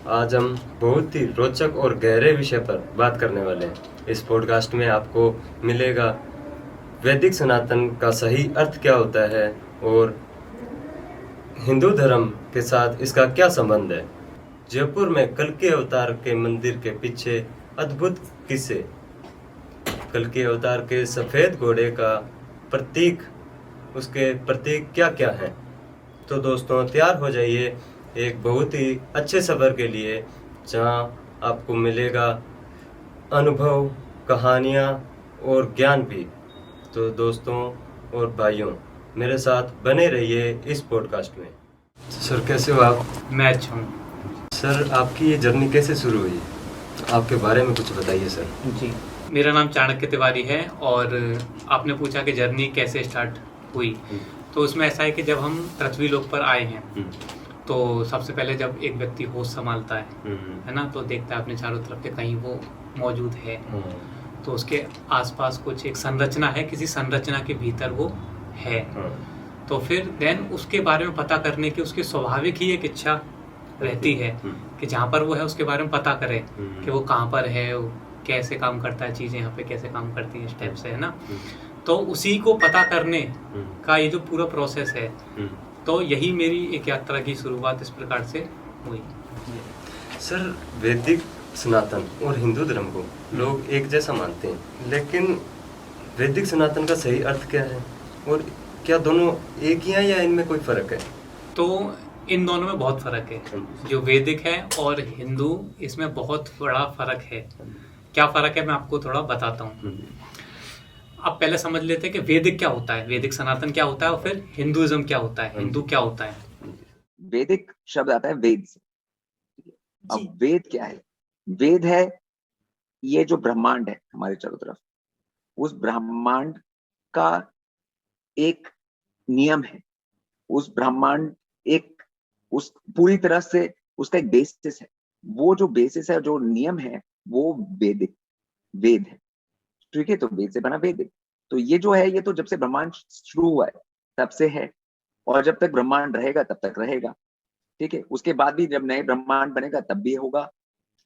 आज हम बहुत ही रोचक और गहरे विषय पर बात करने वाले हैं। इस पॉडकास्ट में आपको मिलेगा वैदिक सनातन का सही अर्थ क्या होता है और हिंदू धर्म के साथ इसका क्या संबंध है। जयपुर में कल के अवतार के मंदिर के पीछे अद्भुत किस्से, कल के अवतार के सफेद घोड़े का प्रतीक, उसके प्रतीक क्या क्या हैं। तो दोस्तों तैयार हो जाइए एक बहुत ही अच्छे सफ़र के लिए, जहां आपको मिलेगा अनुभव, कहानियां और ज्ञान भी। तो दोस्तों और भाइयों, मेरे साथ बने रहिए इस पॉडकास्ट में। सर कैसे हो आप? मैं अच्छा हूँ। सर आपकी ये जर्नी कैसे शुरू हुई, आपके बारे में कुछ बताइए सर। जी, मेरा नाम चाणक्य तिवारी है और आपने पूछा कि जर्नी कैसे स्टार्ट हुई। तो उसमें ऐसा है कि जब हम पृथ्वी लोक पर आए हैं तो सबसे पहले जब एक व्यक्ति होश संभालता है ना, तो देखता है अपने चारों तरफ के कहीं वो मौजूद है, तो उसके आसपास कुछ एक संरचना है, किसी संरचना के भीतर वो है। तो फिर देन उसके बारे में पता करने की उसकी स्वाभाविक ही एक इच्छा रहती है कि जहाँ पर वो है उसके बारे में पता करे कि वो कहाँ पर है, वो कैसे काम करता है, चीज़ें यहाँ पे कैसे काम करती हैं, स्टेप से, है ना। तो उसी को पता करने का ये जो पूरा प्रोसेस है, तो यही मेरी एक यात्रा की शुरुआत इस प्रकार से हुई। सर वैदिक सनातन और हिंदू धर्म को लोग एक जैसा मानते हैं, लेकिन वैदिक सनातन का सही अर्थ क्या है और क्या दोनों एक ही हैं या इनमें कोई फर्क है? तो इन दोनों में बहुत फर्क है। जो वैदिक है और हिंदू, इसमें बहुत बड़ा फर्क है। क्या फर्क है मैं आपको थोड़ा बताता हूँ। अब पहले समझ लेते हैं कि वैदिक क्या होता है, वैदिक सनातन क्या होता है और फिर हिंदुइज्म क्या होता है, हिंदू क्या होता है। वैदिक शब्द आता है वेद से। अब वेद क्या है? वेद है ये जो ब्रह्मांड है हमारे चारों तरफ, उस ब्रह्मांड का एक नियम है। उस ब्रह्मांड एक उस पूरी तरह से उसका एक बेसिस है। वो जो बेसिस है, जो नियम है, वो वेदिक वेद है। ठीक है, तो वेद से बना वेदिक। तो ये जो है, ये तो जब से ब्रह्मांड शुरू हुआ है तब से है, और जब तक ब्रह्मांड रहेगा तब तक रहेगा। ठीक है, उसके बाद भी जब नए ब्रह्मांड बनेगा तब भी होगा।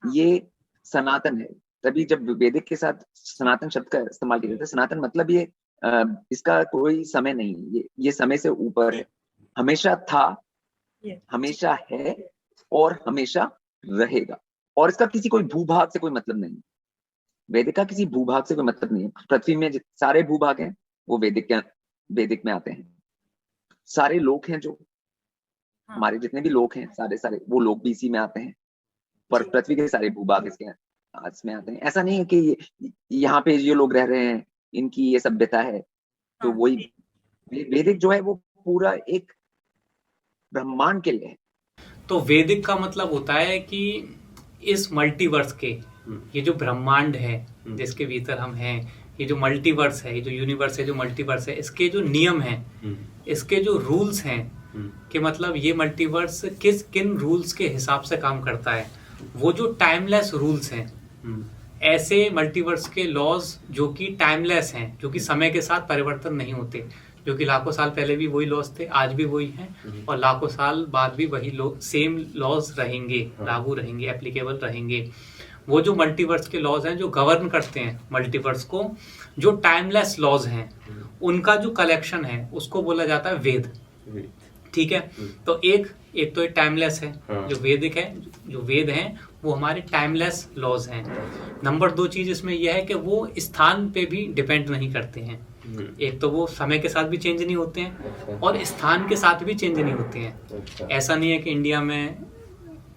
ये सनातन है। तभी जब वैदिक के साथ सनातन शब्द का इस्तेमाल किया जाता है, सनातन मतलब ये इसका कोई समय नहीं, ये समय से ऊपर है, हमेशा था, हमेशा है और हमेशा रहेगा। और इसका किसी कोई भूभाग से कोई मतलब नहीं। वैदिक का किसी भूभाग से कोई मतलब नहीं है। पृथ्वी में सारे भूभाग हैं वो वैदिक में आते हैं। सारे लोग हैं, जो हमारे जितने भी लोग हैं, सारे सारे वो लोग भी इसी में आते हैं। पर पृथ्वी के सारे भूभाग इसमें आते हैं। ऐसा नहीं है कि यहाँ पे ये लोग रह रहे हैं, इनकी ये सभ्यता है, तो वही वैदिक जो है वो पूरा एक ब्रह्मांड के लिए है। तो वैदिक का मतलब होता है कि इस मल्टीवर्स के, ये जो ब्रह्मांड है जिसके भीतर हम हैं, ये जो मल्टीवर्स है, ये जो यूनिवर्स है, जो मल्टीवर्स है, इसके जो नियम हैं, इसके जो रूल्स हैं, कि मतलब ये मल्टीवर्स किन रूल्स के हिसाब से काम करता है, वो जो टाइमलेस रूल्स हैं, ऐसे मल्टीवर्स के लॉज जो कि टाइमलेस हैं, जो कि समय के साथ परिवर्तन नहीं होते, जो कि लाखों साल पहले भी वही लॉज थे, आज भी वही हैं, और लाखों साल बाद भी वही सेम लॉज रहेंगे, लागू रहेंगे, एप्लीकेबल रहेंगे। वो जो मल्टीवर्स के लॉज हैं जो गवर्न करते हैं मल्टीवर्स को, जो टाइमलेस लॉज हैं, उनका जो कलेक्शन है उसको बोला जाता है वेद। ठीक है, तो एक तो टाइमलेस है जो वैदिक है, जो वेद हैं वो हमारे टाइमलेस लॉज हैं। नंबर 2 चीज इसमें यह है कि वो स्थान पे भी डिपेंड नहीं करते हैं। एक तो वो समय के साथ भी चेंज नहीं होते हैं और स्थान के साथ भी चेंज नहीं होते हैं। ऐसा नहीं है कि इंडिया में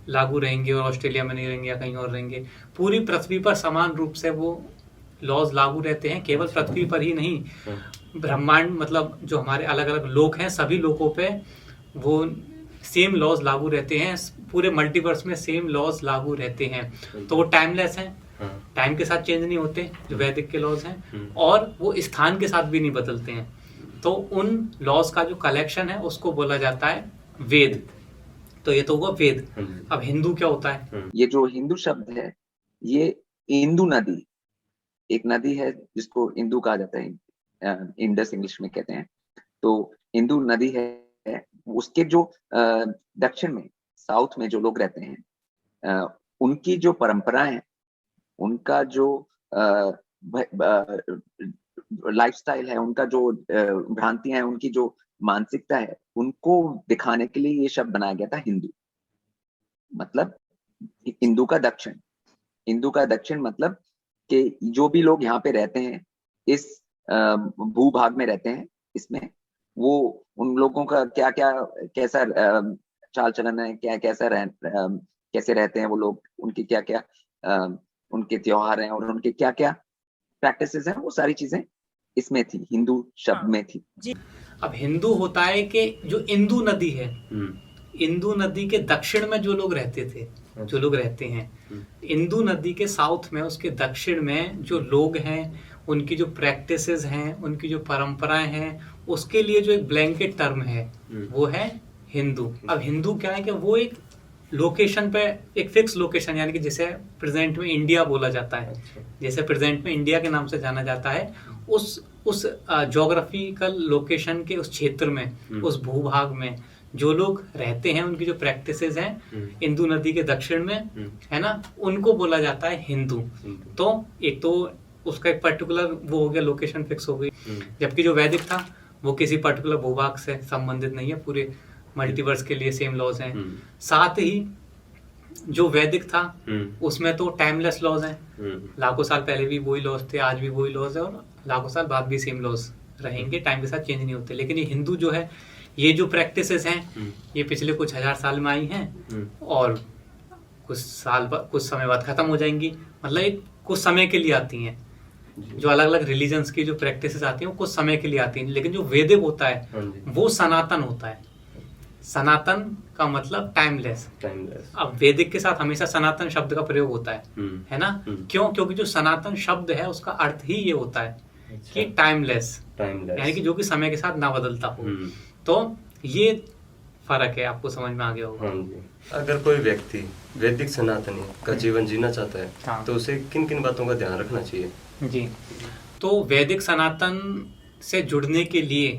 लागू रहेंगे और ऑस्ट्रेलिया में नहीं रहेंगे या कहीं और रहेंगे। पूरी पृथ्वी पर समान रूप से वो लॉज लागू रहते हैं। केवल पृथ्वी पर ही नहीं, ब्रह्मांड मतलब जो हमारे अलग अलग लोक हैं, सभी लोकों पे वो सेम लॉज लागू रहते हैं। पूरे मल्टीवर्स में सेम लॉज लागू रहते हैं। तो वो टाइमलेस हैं, टाइम के साथ चेंज नहीं होते जो वैदिक के लॉज हैं, और वो स्थान के साथ भी नहीं बदलते हैं। तो उन लॉज का जो कलेक्शन है उसको बोला जाता है वेद। तो ये तो हुआ वेद। अब हिंदू क्या होता है? ये जो हिंदू शब्द है, ये इंदु नदी, एक नदी है जिसको इंदु कहा जाता है, इंडस इंग्लिश में कहते हैं। तो इंदु नदी है, उसके जो दक्षिण में, साउथ में जो लोग रहते हैं, उनकी जो परंपराएं हैं, उनका जो लाइफस्टाइल है, उनका जो भ्रांतियां हैं, उनकी जो मानसिकता है, उनको दिखाने के लिए ये शब्द बनाया गया था हिंदू। मतलब हिंदू का दक्षिण, हिंदू का दक्षिण मतलब कि जो भी लोग यहाँ पे रहते हैं, इस भूभाग में रहते हैं, इसमें वो उन लोगों का क्या क्या कैसा चाल चलन है, क्या कैसे रहते हैं वो लोग, उनकी क्या क्या उनके त्योहार हैं और उनके क्या क्या प्रैक्टिसेस हैं, वो सारी चीजें इसमें थी, हिंदू शब्द में थी। अब हिंदू होता है कि जो इंदु नदी है, इंदु नदी के दक्षिण में जो लोग रहते थे, जो लोग रहते हैं, इंदु नदी के साउथ में, उसके दक्षिण में जो लोग हैं, उनकी जो प्रैक्टिसेस हैं, उनकी जो परंपराएं हैं, उसके लिए जो एक ब्लैंकेट टर्म है वो है हिंदू। अब हिंदू क्या है कि वो एक लोकेशन पे, एक फिक्स लोकेशन, यानी कि जैसे प्रेजेंट में इंडिया बोला जाता है, जैसे प्रेजेंट में इंडिया के नाम से जाना जाता है, उस ज्योग्राफिकल लोकेशन के उस क्षेत्र में, उस भूभाग में जो लोग रहते हैं, उनकी जो प्रैक्टिसेस हैं इंदु नदी के दक्षिण में, है ना, उनको बोला जाता है हिंदू। तो एक तो उसका एक पर्टिकुलर वो हो गया, लोकेशन फिक्स हो गई। जबकि जो वैदिक था वो किसी पर्टिकुलर भूभाग से संबंधित नहीं है, पूरे मल्टीवर्स के लिए सेम लॉज हैं। साथ ही जो वैदिक था उसमें तो टाइमलेस लॉज हैं, लाखों साल पहले भी वही लॉज थे, आज भी वही लॉज है, और लाखों साल बाद भी सेम लॉज रहेंगे, टाइम के साथ चेंज नहीं होते। लेकिन ये हिंदू जो है, ये जो प्रैक्टिसेस हैं, ये पिछले कुछ हजार साल में आई हैं और कुछ समय बाद खत्म हो जाएंगी। मतलब एक कुछ समय के लिए आती हैं। जो अलग अलग रिलीजन्स की जो प्रैक्टिसेस आती हैं वो कुछ समय के लिए आती हैं, लेकिन जो वैदिक होता है वो सनातन होता है। सनातन का मतलब टाइमलेस। अब वैदिक के साथ हमेशा सनातन शब्द का प्रयोग होता है ना? क्यों? क्योंकि जो सनातन शब्द है उसका अर्थ ही ये होता है कि टाइमलेस, यानी कि जो कि समय के साथ ना बदलता हो। तो ये फर्क है, आपको समझ में आ गया होगा। अगर कोई व्यक्ति वैदिक सनातनी का जीवन जीना चाहता है, हाँ। तो उसे किन किन बातों का ध्यान रखना चाहिए? जी, तो वैदिक सनातन से जुड़ने के लिए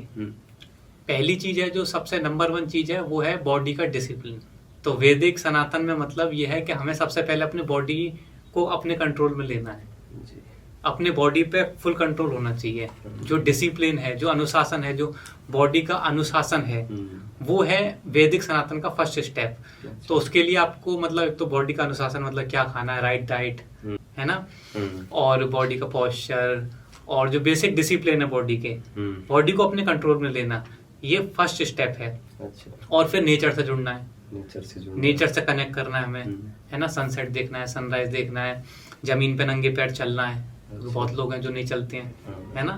पहली चीज है, जो सबसे नंबर 1 चीज है, वो है बॉडी का डिसिप्लिन। तो वैदिक सनातन में मतलब ये है कि हमें सबसे पहले अपने बॉडी को अपने कंट्रोल में लेना है, अपने बॉडी पे फुल कंट्रोल होना चाहिए। जो डिसिप्लिन है, जो अनुशासन है, जो बॉडी का अनुशासन है, वो है वैदिक सनातन का फर्स्ट स्टेप। तो उसके लिए आपको मतलब एक तो बॉडी का अनुशासन मतलब क्या खाना है, राइट डाइट है ना, और बॉडी का पोस्चर, और जो बेसिक डिसिप्लिन है बॉडी के, बॉडी को अपने कंट्रोल में लेना, ये फर्स्ट स्टेप है। और फिर नेचर से जुड़ना है, नेचर से कनेक्ट करना है हमें, है ना, सनसेट देखना है, सनराइज देखना है, जमीन पे नंगे पैर चलना है। बहुत लोग हैं जो नहीं चलते हैं, है ना,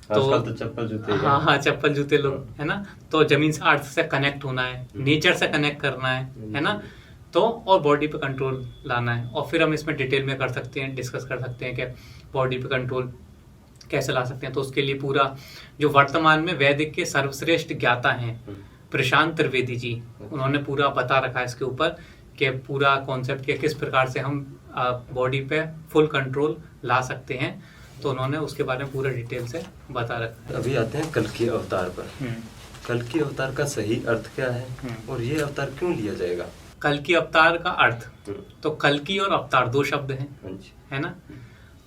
तो चप्पल जूते, हाँ चप्पल जूते लोग, है ना। तो जमीन से, अर्थ से कनेक्ट होना है, नेचर से कनेक्ट करना है ना, तो और बॉडी पे कंट्रोल लाना है। और फिर हम इसमें डिटेल में कर सकते हैं, डिस्कस कर सकते हैं कि बॉडी पे कंट्रोल कैसे ला सकते हैं। तो उसके लिए पूरा जो वर्तमान में वैदिक के सर्वश्रेष्ठ ज्ञाता हैं प्रशांत त्रिवेदी जी, उन्होंने पूरा बता रखा है इसके ऊपर कि पूरा कॉन्सेप्ट के किस प्रकार से हम बॉडी पे फुल कंट्रोल ला सकते हैं। तो उन्होंने उसके बारे में पूरा डिटेल से बता रखा है। अभी आते हैं कल्कि अवतार पर। कल्कि अवतार का सही अर्थ क्या है और ये अवतार क्यों लिया जाएगा? कल्कि अवतार का अर्थ, तो कल्कि और अवतार 2 शब्द हैं, है ना।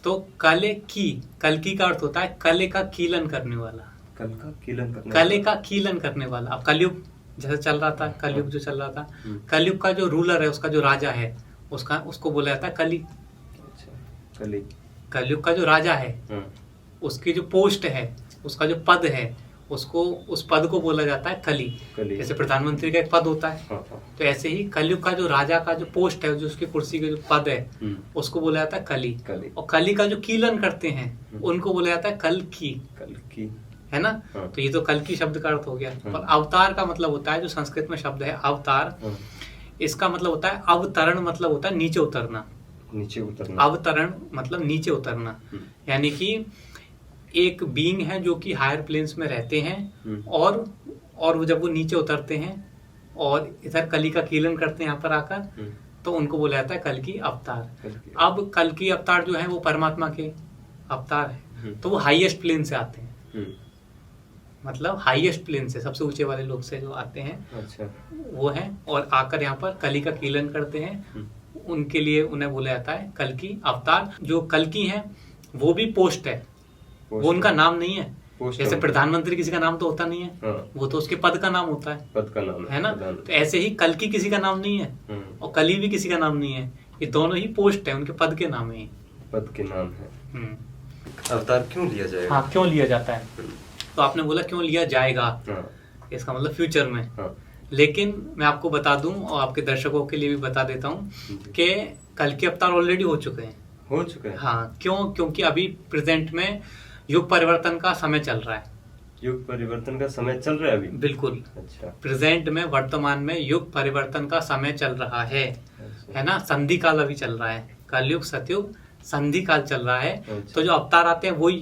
तो कल्कि का अर्थ होता है कले का कीलन करने वाला, कले का कीलन करने वाला। अब कलयुग जैसे चल रहा था, कलयुग जो चल रहा था, कलयुग का जो रूलर है, उसका जो राजा है, उसको बोला जाता है कली। कलयुग का जो राजा है, उसकी जो पोस्ट है, उसका जो पद है, उस पद को बोला जाता है कली। जैसे प्रधानमंत्री का एक पद होता है, तो ऐसे ही कलयुग का जो राजा का जो पोस्ट है, जो उसकी कुर्सी का जो पद है, उसको बोला जाता है कली। और कली का जो कीलन करते हैं, उनको बोला जाता है कल्कि, है ना। तो ये तो कल्कि शब्द का अर्थ हो गया। और अवतार का मतलब होता है, जो संस्कृत में शब्द है अवतार, इसका मतलब होता है अवतरण, मतलब होता है नीचे उतरना। अवतरण मतलब नीचे उतरना, यानी कि एक बीइंग है जो कि हायर प्लेन्स में रहते हैं, और वो जब वो नीचे उतरते हैं और इधर कली का कीलन करते हैं यहाँ पर आकर, तो उनको बोला जाता है कल्कि अवतार। अब कल्कि अवतार जो है वो परमात्मा के अवतार है, तो वो हाईएस्ट प्लेन से आते हैं, मतलब हाईएस्ट प्लेन से, सबसे ऊंचे वाले लोग से जो आते हैं, वो हैं, और आकर यहाँ पर कली का कीलन करते हैं उनके लिए उन्हें बोला जाता है कल्कि अवतार। जो कल्कि है वो भी पोस्ट है, वो उनका नाम नहीं है। जैसे प्रधानमंत्री किसी का नाम तो होता नहीं है, वो तो उसके पद का नाम होता है, पद का नाम है ना। तो ऐसे ही कल्कि किसी का नाम नहीं है और कली भी किसी का नाम नहीं है, ये दोनों ही पोस्ट है, उनके पद के नाम है, पद के नाम है। अवतार क्यों लिया जाएगा? हाँ, क्यों लिया जाता है? तो आपने बोला क्यों लिया जाएगा, इसका मतलब फ्यूचर में। लेकिन मैं आपको बता दूं और आपके दर्शकों के लिए भी बता देता हूं कि कल्कि अवतार ऑलरेडी हो चुके हैं। हाँ, क्यों? क्योंकि अभी प्रेजेंट में युग परिवर्तन का समय चल रहा है। युग परिवर्तन का समय चल रहा है अभी? बिल्कुल। अच्छा। प्रेजेंट में, वर्तमान में युग परिवर्तन का समय चल रहा है, है ना। संधि काल अभी चल रहा है, कलयुग सतयुग संधि काल चल रहा है। तो जो अवतार आते हैं वही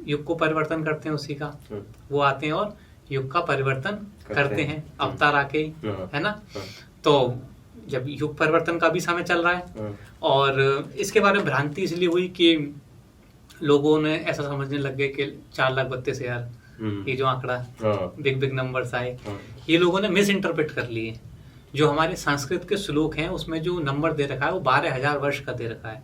युग को परिवर्तन करते हैं, उसी का वो आते हैं और युग का परिवर्तन करते हैं अवतार आके ही, है ना। तो जब युग परिवर्तन का भी समय चल रहा है और इसके बारे में भ्रांति इसलिए हुई कि लोगों ने ऐसा समझने लग गए कि 4,32,000 ये जो आंकड़ा बिग बिग नंबर्स आए, ये लोगों ने मिस इंटरप्रेट कर लिए। जो हमारे संस्कृत के श्लोक हैं उसमें जो नंबर दे रखा है वो 12,000 वर्ष का दे रखा है।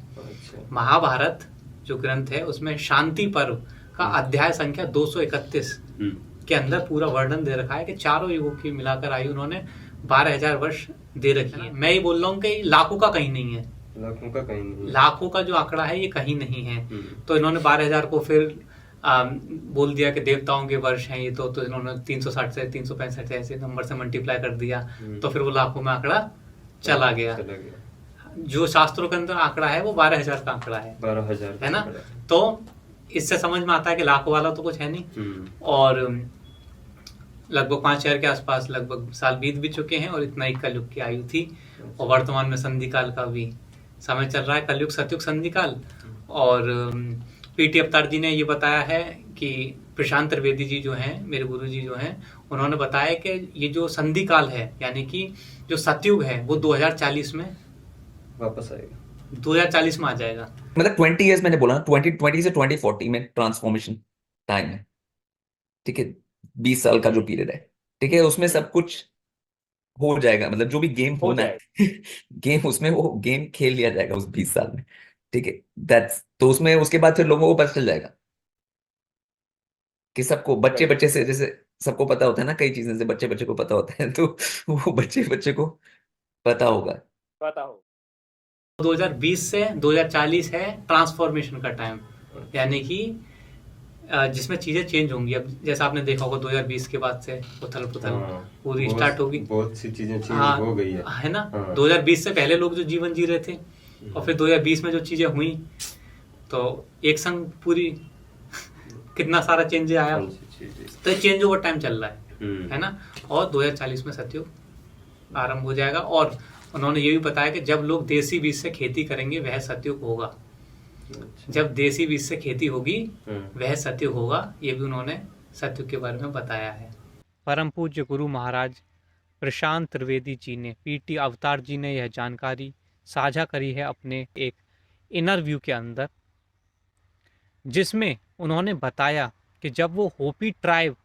महाभारत जो ग्रंथ है उसमें शांति पर्व का अध्याय संख्या 231 के अंदर पूरा वर्णन दे रखा है कि चारों युगों की मिलाकर आयु उन्होंने 12,000 वर्ष दे रखी है। मैं ये बोल रहा हूँ कि लाखों का कहीं नहीं है, लाखों का जो आंकड़ा है ये कहीं नहीं है। तो इन्होंने 12,000 को फिर बोल दिया कि देवताओं के वर्ष हैं ये, तो इन्होंने 360 से 365 ऐसे नंबर से मल्टीप्लाई कर दिया, तो फिर वो लाखों में आंकड़ा चला गया। जो शास्त्रों के अंदर आंकड़ा है वो 12,000 का आंकड़ा है, 12,000 है ना। तो इससे समझ में आता है कि लाखों वाला तो कुछ है नहीं। और लगभग 5,000 के आसपास लगभग साल बीत भी चुके हैं और इतना ही कलयुग की आयु थी। और वर्तमान में संधि काल का भी समय चल रहा है, कलयुग सतयुग संधि काल। और पीटी अवतार जी ने ये बताया है कि प्रशांत त्रिवेदी जी जो हैं, मेरे गुरु जी जो हैं, उन्होंने बताया कि ये जो संधि काल है यानी कि जो सतयुग है वो 2040 में वापस आएगा, 2040 में आ जाएगा। मतलब 20 इयर्स मैंने बोला ना, 2020 से 2040 में ट्रांसफॉर्मेशन टाइम है, ठीक है। 20 साल का जो पीरियड है, ठीक है, उसमें सब कुछ हो जाएगा, मतलब जो भी गेम होना है गेम उसमें वो गेम खेल लिया जाएगा उस 20 साल में, ठीक है। दैट्स तो उसमें उसके बाद फिर लोगों को पता चल जाएगा कि सबको बच्चे से, जैसे सबको पता होता है ना कई चीजें से बच्चे को पता होता है, तो वो बच्चे को पता होगा। 2020 से 2040 है ट्रांसफॉर्मेशन का टाइम, यानी कि जिसमें चीजें चेंज होंगी। अब जैसा आपने देखा होगा 2020 के बाद से उथल पुथल पूरी स्टार्ट होगी, बहुत सी चीजें चेंज हो गई है ना। 2020 से पहले लोग जो जीवन जी रहे थे और फिर 2020 में जो चीजें हुई तो एक संग पूरी कितना सारा चेंज आया। तो चेंज ओवर टाइम चल रहा है ना। और 2040 में सतयुग आरंभ हो जाएगा। और उन्होंने ये भी बताया कि जब लोग देसी बीज से खेती करेंगे वह सतयुग होगा। जब देसी बीज से खेती होगी वह सतयुग होगा, ये भी उन्होंने सतयुग के बारे में बताया है। परम पूज्य गुरु महाराज प्रशांत त्रिवेदी जी ने, पीटी अवतार जी ने यह जानकारी साझा करी है अपने एक इंटरव्यू के अंदर, जिसमें उन्होंने बताया कि जब वो होपी ट्राइब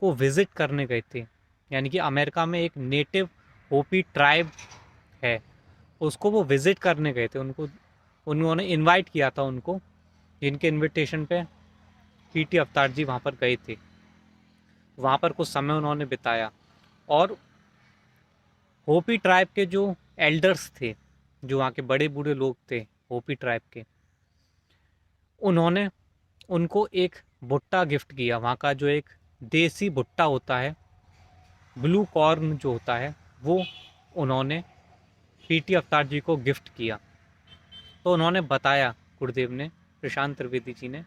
को विजिट करने गए थे, यानी कि अमेरिका में एक नेटिव होपी ट्राइब है, उसको वो विजिट करने गए थे। उन्होंने इनवाइट किया था उनको, जिनके इनविटेशन पे पीटी अवतार जी वहाँ पर गए थे। वहाँ पर कुछ समय उन्होंने बिताया और होपी ट्राइब के जो एल्डर्स थे, जो वहाँ के बड़े बूढ़े लोग थे होपी ट्राइब के, उन्होंने उनको एक भुट्टा गिफ्ट किया। वहाँ का जो एक देसी भुट्टा होता है, ब्लू कॉर्न जो होता है, वो उन्होंने पीटी अवतार जी को गिफ्ट किया। तो उन्होंने बताया, गुरुदेव ने, प्रशांत त्रिवेदी जी ने,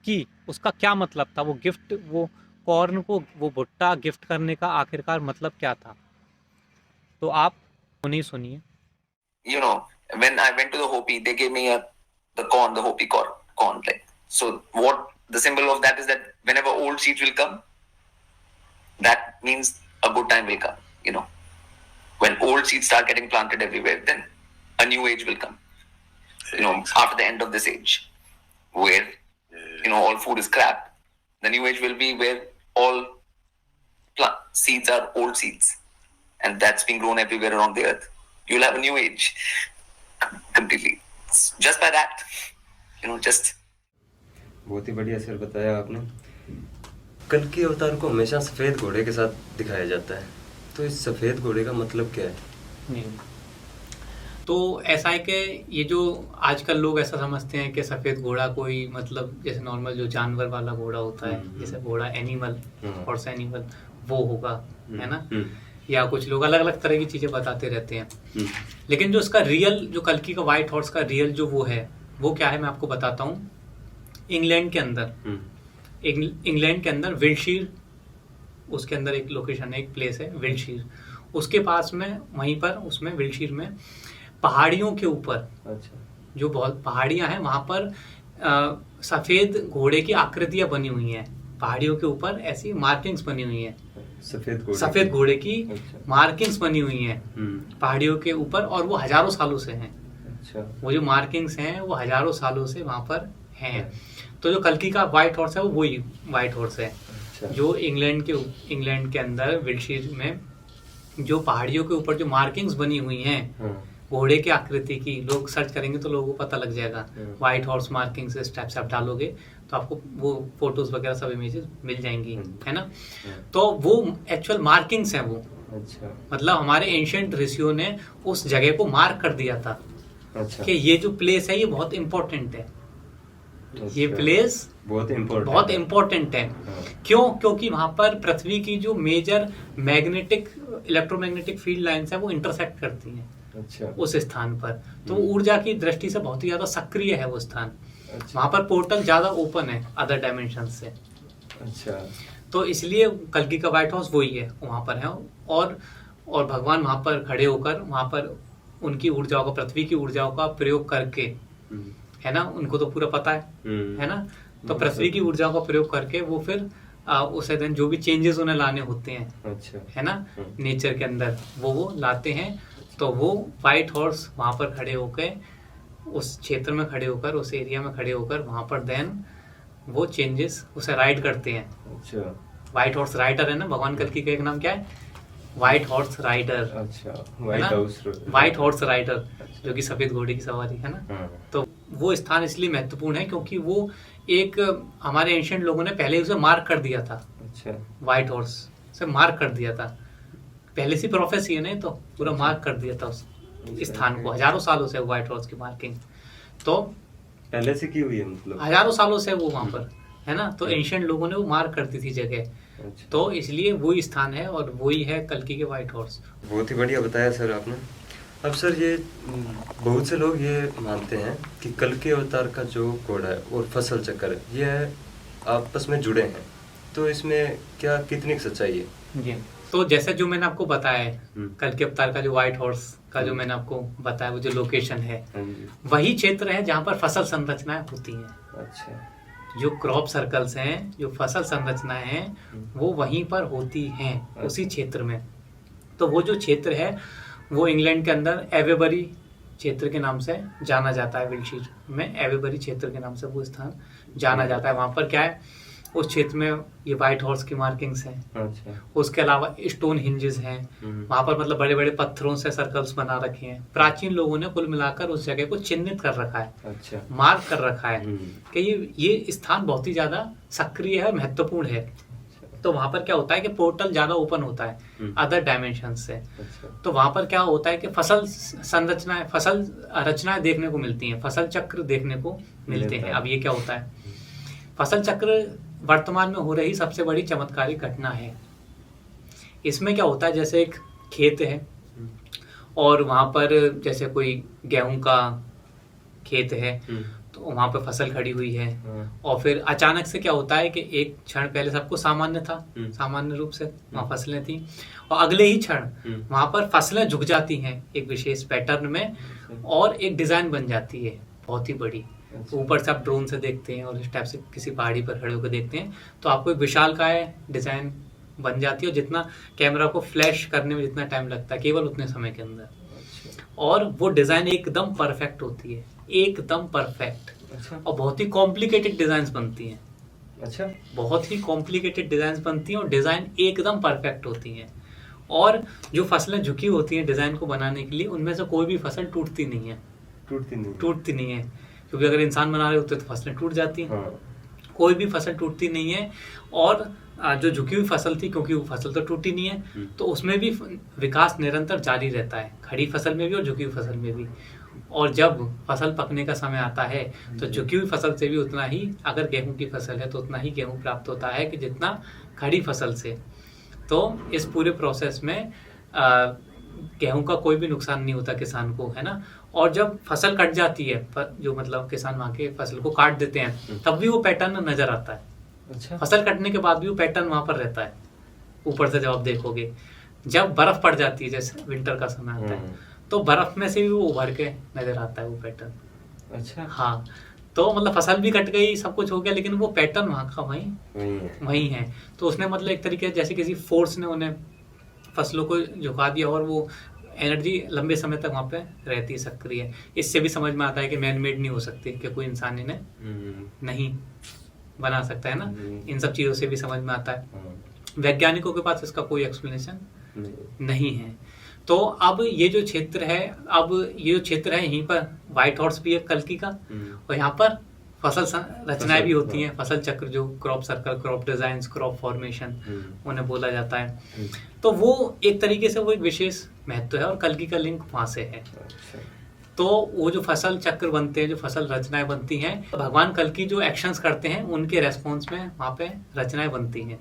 कि उसका क्या मतलब था। वो गिफ्ट, वो कॉर्न को, वो भुट्टा गिफ्ट करने का आखिरकार मतलब क्या था। तो आप उन्हें सुनिए। You know, when I went to the Hopi, they gave me the corn, the Hopi corn. Like, so what the symbol of that is that whenever old seeds will come, that means a good time will come. You know, when old seeds start getting planted everywhere, then a new age will come. You know, after the end of this age, where all food is crap, the new age will be where all seeds are old seeds, and that's being grown everywhere around the earth. You'll have a new age just by that, just बहुत ही बढ़िया sir बताया आपने। कल्कि अवतार को हमेशा सफेद घोड़े के साथ दिखाया जाता है, तो इस सफेद घोड़े का मतलब क्या है? नहीं, तो ऐसा है कि ये जो आजकल लोग ऐसा समझते हैं कि सफेद घोड़ा कोई मतलब जैसे नॉर्मल जो जानवर वाला घोड़ा होता है, जैसे घोड़ा एनिमल, हॉर्स एनिमल, वो होगा, है ना, या कुछ लोग अलग अलग तरह की चीजें बताते रहते हैं। लेकिन जो इसका रियल, जो कल्कि का व्हाइट हॉर्स का रियल जो वो है, वो क्या है मैं आपको बताता हूँ। इंग्लैंड के अंदर विल्टशीर, उसके अंदर एक लोकेशन है, एक प्लेस है विल्टशीर, उसके पास में, वहीं पर उसमें विल्टशीर में पहाड़ियों के ऊपर, अच्छा, जो बहुत पहाड़ियां हैं वहां पर सफेद घोड़े की आकृतियां बनी हुई हैं। पहाड़ियों के ऊपर ऐसी मार्किंग्स बनी हुई हैं, सफेद घोड़े की मार्किंग्स बनी हुई हैं पहाड़ियों के ऊपर, और वो हजारों सालों से हैं। अच्छा, वो जो मार्किंग्स हैं वो हजारों सालों से वहां पर हैं। तो जो कल्कि का व्हाइट हॉर्स है वो वही व्हाइट हॉर्स है। अच्छा। जो इंग्लैंड के अंदर विल्टशीर में जो पहाड़ियों के ऊपर जो मार्किंग्स बनी हुई हैं घोड़े की आकृति की, लोग सर्च करेंगे तो लोगों को पता लग जाएगा। व्हाइट हॉर्स मार्किंग्स इस टाइप से आप डालोगे तो आपको वो फोटोज वगैरह सब इमेजेस मिल जाएंगी, है ना। तो वो एक्चुअल मार्किंग्स हैं वो। अच्छा। मतलब हमारे एंशिएंट ऋषियों ने उस जगह को मार्क कर दिया था। अच्छा। कि ये जो प्लेस है ये बहुत इंपॉर्टेंट है। अच्छा। ये प्लेस बहुत इम्पोर्टेंट है। क्यों? क्योंकि वहां पर पृथ्वी की जो मेजर इलेक्ट्रोमैग्नेटिक फील्ड लाइंस है वो इंटरसेक्ट करती हैं। अच्छा। उस स्थान पर, तो ऊर्जा की दृष्टि से बहुत ही ज्यादा सक्रिय है वो स्थान। अच्छा। वहां पर पोर्टल ज्यादा ओपन है अदर डायमेंशन से। अच्छा। तो इसलिए कल्कि का व्हाइट हाउस वही है, वहां पर है। और भगवान वहां पर खड़े होकर वहां पर उनकी ऊर्जाओं का, पृथ्वी की ऊर्जाओं का प्रयोग करके, है ना, उनको तो पूरा पता है ना, तो पृथ्वी की ऊर्जाओं का प्रयोग करके वो फिर उसे दिन जो भी चेंजेस उन्हें लाने होते हैं, अच्छा, है ना, नेचर के अंदर वो लाते हैं। तो वो व्हाइट हॉर्स वहां पर खड़े होकर, उस क्षेत्र में खड़े होकर, उस एरिया में खड़े होकर वहां पर देन वो चेंजेस उसे राइड करते हैं। अच्छा। व्हाइट हॉर्स राइडर है ना, भगवान कल्कि का एक नाम क्या है? White horse rider. अच्छा, व्हाइट हॉर्स राइडर, जो कि सफेद घोड़े की सवारी है ना। तो वो स्थान इसलिए महत्वपूर्ण है क्योंकि वो एक हमारे एंशिएंट लोगों ने पहले उसे मार्क कर दिया था। अच्छा। व्हाइट हॉर्स से मार्क कर दिया था, पहले से प्रोफेसी है नहीं, तो पूरा मार्क कर दिया था उस स्थान को। हजारों सालों से व्हाइट हॉर्स की मार्किंग तो पहले से की हुई है, मतलब हजारों सालों से वो वहां पर है ना। तो एंशिएंट लोगों ने वो मार्क कर दी थी जगह। अच्छा। तो इसलिए वही स्थान है और वही है कल्कि के व्हाइट हॉर्स। बहुत ही बढ़िया बताया सर आपने। अब सर ये बहुत से लोग ये मानते हैं कि कल्कि अवतार का जो घोड़ा है और फसल चक्र है ये आपस में जुड़े हैं, तो इसमें क्या कितनी सच्चाई है? जी, तो जैसे जो मैंने आपको बताया है कल्कि अवतार का जो व्हाइट हॉर्स का जो मैंने आपको बताया, वो जो लोकेशन है वही क्षेत्र है जहाँ पर फसल संरचनाएं होती हैं। अच्छा। जो क्रॉप सर्कल्स हैं, जो फसल संरचनाएं हैं वो वहीं पर होती हैं। अच्छा। उसी क्षेत्र में। तो वो जो क्षेत्र है वो इंग्लैंड के अंदर एवेबरी क्षेत्र के नाम से जाना जाता है। विल्टशीर में एवेबरी क्षेत्र के नाम से वो स्थान जाना जाता है। वहां पर क्या है, उस क्षेत्र में ये व्हाइट हॉर्स की मार्किंग्स हैं। अच्छा। उसके अलावा स्टोन हिंजेस हैं वहां पर, मतलब बड़े बड़े पत्थरों से सर्कल्स बना रखे हैं। प्राचीन लोगों ने कुल मिलाकर उस जगह को चिन्हित कर रखा है। अच्छा। मार्क कर रखा है कि ये स्थान बहुत ही ज्यादा सक्रिय है, महत्वपूर्ण है। तो वहां पर क्या होता है कि पोर्टल ज्यादा ओपन होता है अदर डायमेंशन से। अच्छा। तो वहां पर क्या होता है कि फसल संरचनाएं, फसल रचनाएं देखने को मिलती हैं, फसल चक्र देखने को मिलते हैं। अब ये क्या होता है, फसल चक्र वर्तमान में हो रही सबसे बड़ी चमत्कारिक घटना है। इसमें क्या होता है, जैसे एक खेत है और वहां पर जैसे कोई गेहूं का खेत है, तो वहां पे फसल खड़ी हुई है और फिर अचानक से क्या होता है कि एक क्षण पहले सबको सामान्य था, सामान्य रूप से वहां फसलें थी, और अगले ही क्षण वहां पर फसलें झुक जाती हैं एक विशेष पैटर्न में और एक डिजाइन बन जाती है बहुत ही बड़ी। ऊपर से आप ड्रोन से देखते हैं और इस टाइप से किसी पहाड़ी पर खड़े होकर देखते हैं तो आपको एक विशालकाय डिजाइन बन जाती है, और जितना कैमरा को फ्लैश करने में जितना टाइम लगता है केवल उतने समय के अंदर, और वो डिजाइन एकदम परफेक्ट होती है, एकदम परफेक्ट। अच्छा। और बहुत ही कॉम्प्लिकेटेड डिजाइन्स बनती हैं। अच्छा। बहुत ही कॉम्प्लिकेटेड डिजाइन्स बनती हैं और डिजाइन एकदम परफेक्ट होती हैं। और जो फसलें झुकी होती हैं डिजाइन को बनाने के लिए, उनमें से कोई भी फसल टूटती नहीं है। टूटती नहीं है, क्योंकि अगर इंसान बना रहे होते तो फसलें टूट जाती हैं। हाँ। कोई भी फसल टूटती नहीं है। और जो झुकी हुई फसल थी, क्योंकि वो फसल तो टूटी नहीं है, तो उसमें भी विकास निरंतर जारी रहता है, खड़ी फसल में भी और झुकी हुई फसल में भी। और जब फसल पकने का समय आता है तो झुकी हुई फसल से भी उतना ही, अगर गेहूं की फसल है तो उतना ही गेहूं प्राप्त होता है कि जितना खड़ी फसल से। तो इस पूरे प्रोसेस में गेहूं का कोई भी नुकसान नहीं होता किसान को, है ना। और जब फसल कट जाती है, जो मतलब किसान वहां के फसल को काट देते हैं, तब भी वो पैटर्न नजर आता है। अच्छा। फसल कटने के बाद भी वो पैटर्न वहां पर रहता है ऊपर से। जब आप देखोगे, जब बर्फ पड़ जाती है, जैसे विंटर का समय आता है, तो बर्फ में से भी वो उभर के नजर आता है वो पैटर्न। अच्छा। हाँ, तो मतलब फसल भी कट गई, सब कुछ हो गया, लेकिन वो पैटर्न वहां का वही है। तो उसने मतलब एक तरीके जैसे किसी फोर्स ने उन्हें फसलों को झुका दिया, और वो एनर्जी लंबे समय तक वहां पे रहती है सक्रिय। इससे भी समझ में आता है कि मैन मेड नहीं हो सकती, कि कोई इंसान इन्हें नहीं बना सकता, है ना। इन सब चीजों से भी समझ में आता है। वैज्ञानिकों के पास इसका कोई एक्सप्लेनेशन नहीं है। तो अब ये जो क्षेत्र है, यहीं पर व्हाइट हॉर्स भी है कल्कि का, और यहाँ पर फसल रचनाएं भी होती हैं, फसल चक्र, जो crop circle, crop design, crop formation उन्हें बोला जाता है। तो वो एक तरीके से वो एक विशेष महत्व है, और कल्कि का लिंक वहां से है। तो वो जो फसल चक्र बनते हैं, जो फसल रचनाएं बनती हैं, भगवान कल्कि जो एक्शंस करते हैं उनके रेस्पॉन्स में वहां पे रचनाएं बनती हैं।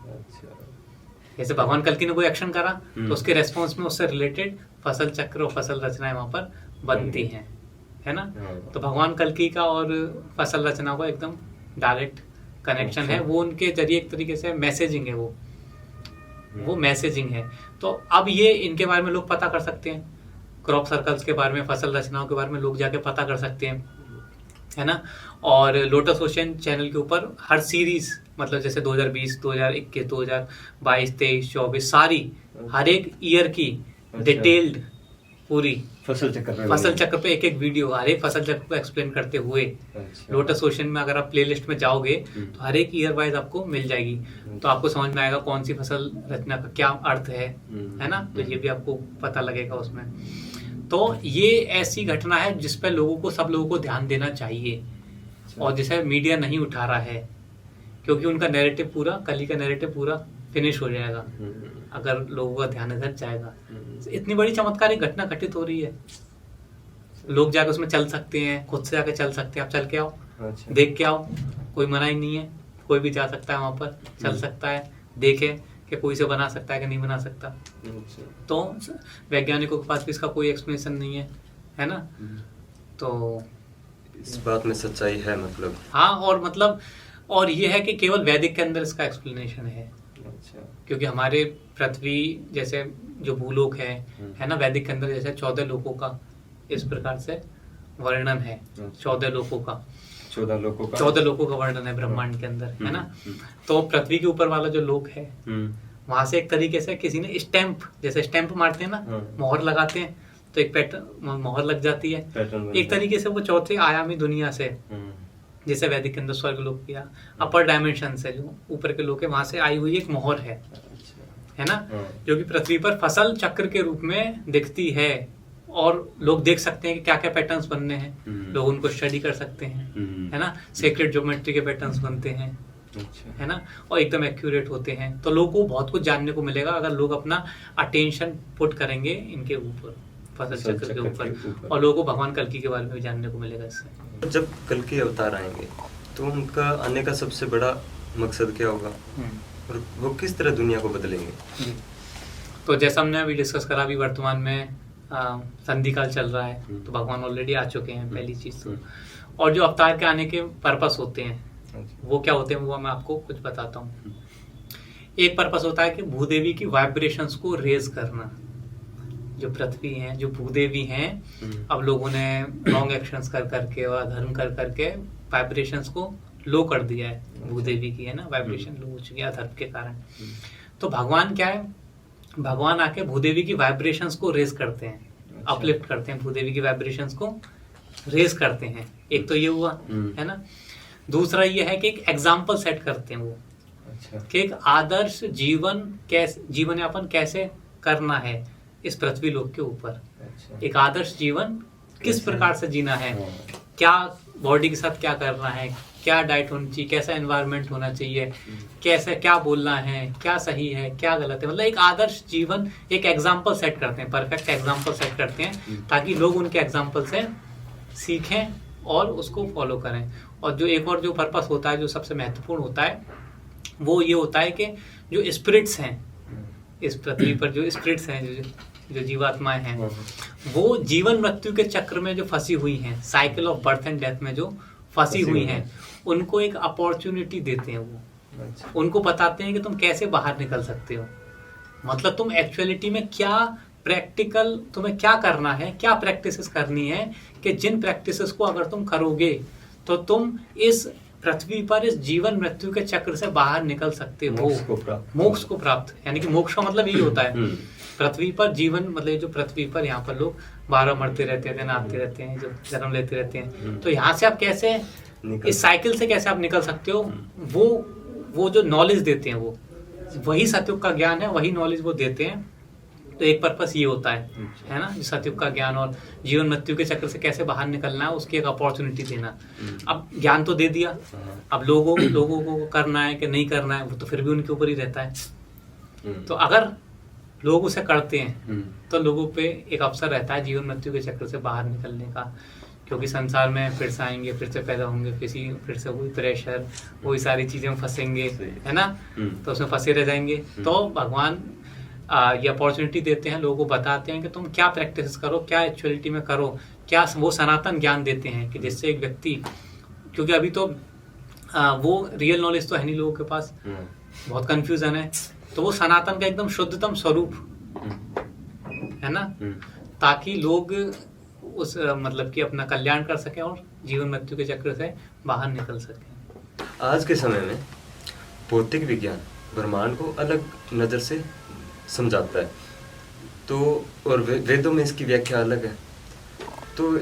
जैसे भगवान कल्कि ने कोई एक्शन करा तो उसके रेस्पॉन्स में उससे रिलेटेड फसल चक्र और फसल रचनाएं वहां पर बनती हैं, है ना। तो भगवान कल्कि का और फसल रचना का एकदम डायरेक्ट कनेक्शन है। वो उनके जरिए एक तरीके से मैसेजिंग है, वो मैसेजिंग है। तो अब ये इनके बारे में लोग पता कर सकते हैं, क्रॉप सर्कल्स के बारे में, फसल रचनाओं के बारे में लोग जाके पता कर सकते हैं, है ना। और लोटस ओशन चैनल के ऊपर हर सीरीज, मतलब जैसे 2020, 2021, 2022, 23, 24 सारी हर एक ईयर की डिटेल्ड पूरी फसल चक्र पे एक वीडियो, हर एक फसल चक्र को एक्सप्लेन करते हुए लोटस ओशन में अगर आप प्लेलिस्ट में जाओगे तो हर एक ईयर वाइज आपको मिल जाएगी। तो आपको समझ में आएगा कौन सी फसल रचना का क्या अर्थ है ना। तो ये भी आपको पता लगेगा उसमें। तो ये ऐसी घटना है जिस पे सब लोगों को ध्यान देना चाहिए, और जिसे मीडिया नहीं उठा रहा है, क्योंकि उनका नैरेटिव पूरा, कली का नैरेटिव पूरा फिनिश हो जाएगा अगर लोगों का ध्यान इधर जाएगा। इतनी बड़ी चमत्कारी घटना घटित हो रही है, लोग जाकर उसमें चल सकते हैं, खुद से जाकर चल सकते हैं। आप चल के आओ, देख के आओ, कोई मना ही नहीं है, कोई भी जा सकता है वहां पर, चल सकता है, देखे कि कोई से बना सकता है कि नहीं बना सकता। तो वैज्ञानिकों के पास भी इसका कोई एक्सप्लेनेशन नहीं है ना। तो इस बात में सच्चाई है मतलब। हाँ, और ये है कि केवल वैदिक के अंदर इसका एक्सप्लेनेशन है। क्योंकि हमारे पृथ्वी जैसे जो भूलोक है ना, वैदिक के अंदर जैसे 14 लोकों का इस प्रकार से वर्णन है। 14 लोकों का वर्णन है ब्रह्मांड के अंदर, है ना। तो पृथ्वी के ऊपर वाला जो लोक है, वहां से एक तरीके से किसी ने स्टैंप, जैसे स्टैंप मारते हैं ना, मोहर लगाते हैं, तो एक पैटर्न मोहर लग जाती है। एक तरीके से वो चौथे आयामी दुनिया से, जैसे वैदिक के अंदर स्वर्ग लोक किया, अपर डायमेंशन से जो ऊपर के लोक है, वहां से आई हुई एक मोहर है ना, जो कि पृथ्वी पर फसल चक्र के रूप में दिखती है। और लोग देख सकते हैं कि क्या क्या पैटर्न्स बनने हैं, लोग उनको स्टडी कर सकते हैं, है ना। सेक्रेट ज्योमेट्री के पैटर्न्स बनते हैं, है ना, और एकदम एक्यूरेट होते हैं। तो लोगों को बहुत कुछ जानने को मिलेगा अगर लोग अपना अटेंशन पुट करेंगे इनके ऊपर, फसल चक्र के ऊपर, और लोगों को भगवान कल्कि के बारे में भी जानने को मिलेगा इससे। जब कल्कि अवतार आएंगे तो उनका आने का सबसे बड़ा मकसद क्या होगा, और वो किस तरह दुनिया को बदलेंगे? तो जैसा हमने अभी डिस्कस करा, अभी वर्तमान में संधि काल चल रहा है, तो भगवान ऑलरेडी आ चुके हैं, पहली चीज तो। और जो अवतार के आने के पर्पस होते हैं वो क्या होते हैं, वो मैं आपको कुछ बताता हूँ। एक पर्पस होता है कि भूदेवी की वाइब्रेशंस को रेज करना। जो पृथ्वी है, जो भूदेवी हैं, अब लोगों ने रॉन्ग एक्शंस कर करके और अधर्म कर करके वाइब्रेशंस को लो कर दिया है। भूदेवी की, है ना, वाइब्रेशन लो हो चुकी है अधर्म के कारण। तो भगवान क्या है, भगवान आके भूदेवी की वाइब्रेशंस को रेज करते हैं, अपलिफ्ट करते हैं, भूदेवी की वाइब्रेशंस को रेज करते हैं। एक तो ये हुआ, है ना। दूसरा ये है कि एक एग्जाम्पल सेट करते हैं वो, कि एक आदर्श जीवन यापन कैसे करना है इस पृथ्वी लोक के ऊपर। एक आदर्श जीवन किस प्रकार से जीना है, क्या बॉडी के साथ क्या करना है, क्या डाइट होनी चाहिए, कैसा एनवायरनमेंट होना चाहिए, कैसे क्या बोलना है, क्या सही है क्या गलत है, मतलब एक आदर्श जीवन, एक एग्जाम्पल सेट करते हैं, परफेक्ट एग्जाम्पल सेट करते हैं ताकि लोग उनके एग्जाम्पल से सीखें और उसको फॉलो करें। और जो एक और जो पर्पस होता है, जो सबसे महत्वपूर्ण होता है, वो ये होता है कि जो स्पिरिट्स हैं इस पृथ्वी पर, जो स्पिरिट्स हैं, जो जीवात्माएं हैं, वो जीवन मृत्यु के चक्र में जो फंसी हुई हैं, cycle of birth and death में जो फंसी हुई हैं, उनको एक अपॉर्चुनिटी देते हैं। वो उनको बताते हैं कि तुम कैसे बाहर निकल सकते हो, मतलब तुम एक्चुअलिटी में क्या प्रैक्टिकल, तुम्हें क्या करना है, क्या प्रैक्टिसेस करनी है, कि जिन प्रैक्टिसेस को अगर तुम करोगे तो तुम इस पृथ्वी पर इस जीवन मृत्यु के चक्र से बाहर निकल सकते हो, मोक्ष को प्राप्त। यानी कि मोक्ष का मतलब यही होता है, पृथ्वी पर जीवन, मतलब जो पृथ्वी पर यहाँ पर लोग 12 मरते रहते हैं, दिन आते रहते हैं, जो जन्म लेते रहते हैं, तो यहाँ से आप कैसे इस साइकिल से कैसे आप निकल सकते हो, वो जो नॉलेज देते हैं, वो वही सतयुग का ज्ञान है, वही नॉलेज वो देते हैं। तो एक पर्पस ये होता है ना, सतयुग का ज्ञान और जीवन मृत्यु के चक्र से कैसे बाहर निकलना है, उसकी एक अपॉर्चुनिटी देना। अब ज्ञान तो दे दिया, अब लोगों को करना है कि नहीं करना है, वो तो फिर भी उनके ऊपर ही रहता है। तो अगर लोग उसे करते हैं तो लोगों पे एक अवसर रहता है जीवन मृत्यु के चक्र से बाहर निकलने का, क्योंकि संसार में फिर से आएंगे, फिर से पैदा होंगे, फिर से वही प्रेशर, वही सारी चीजें फंसेंगे, है ना, तो उसमें फंसे रह जाएंगे। तो भगवान ये अपॉर्चुनिटी देते हैं, लोगों को बताते हैं कि तुम क्या प्रैक्टिस करो, क्या एक्चुअलिटी में करो, क्या वो सनातन ज्ञान देते हैं कि जिससे एक व्यक्ति, क्योंकि अभी तो वो रियल नॉलेज तो है नहीं लोगों के पास, बहुत कंफ्यूजन है, तो वो सनातन का एकदम शुद्धतम स्वरूप है ना, ताकि लोग उस मतलब कि अपना कल्याण कर सकें और जीवन मृत्यु के चक्र से बाहर निकल सकें। आज के समय में भौतिक विज्ञान ब्रह्मांड को अलग नज़र से समझाता है, तो और वेदों में इसकी व्याख्या अलग है, तो